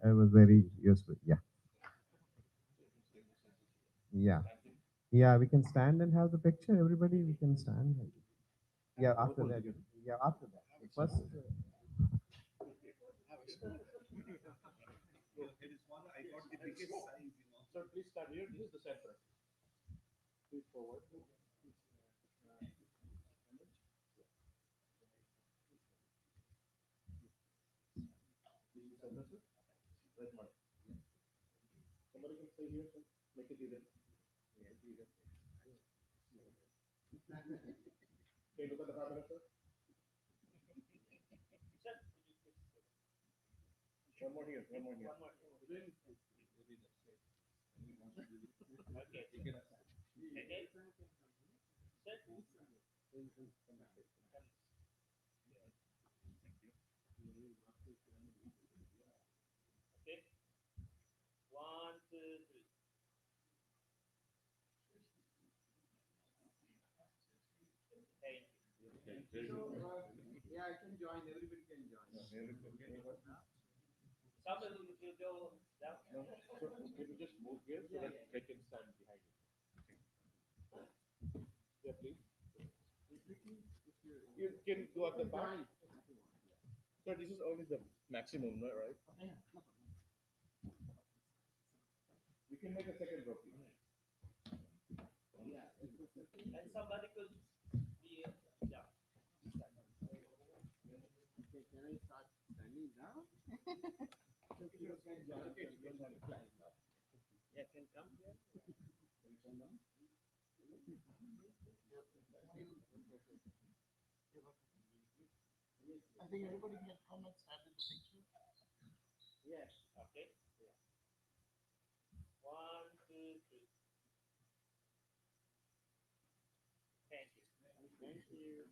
I was very useful. Yeah. Yeah. Yeah, we can stand and have the picture. Everybody, we can stand. Yeah, after that. Yeah, after that. First. Sir, please stand here. This is the center. Please forward. Somebody can stay here, so make it even. Okay, look at the Prime Minister. One more here, one more here. Okay. 1, 2, 3. Thank you. Yeah, I can join, everybody can join. Somebody will go down. No, so can you just move here so that they can stand behind you? Yeah, please. You can go at the back. So this is only the maximum, right? We can make a second row, please. And somebody could be, yeah. Okay, can I start standing down? Yeah, can come here. I think everybody can come and stand in the picture. Yes. Okay. Yeah. 1, 2, 3. Thank you. Thank you.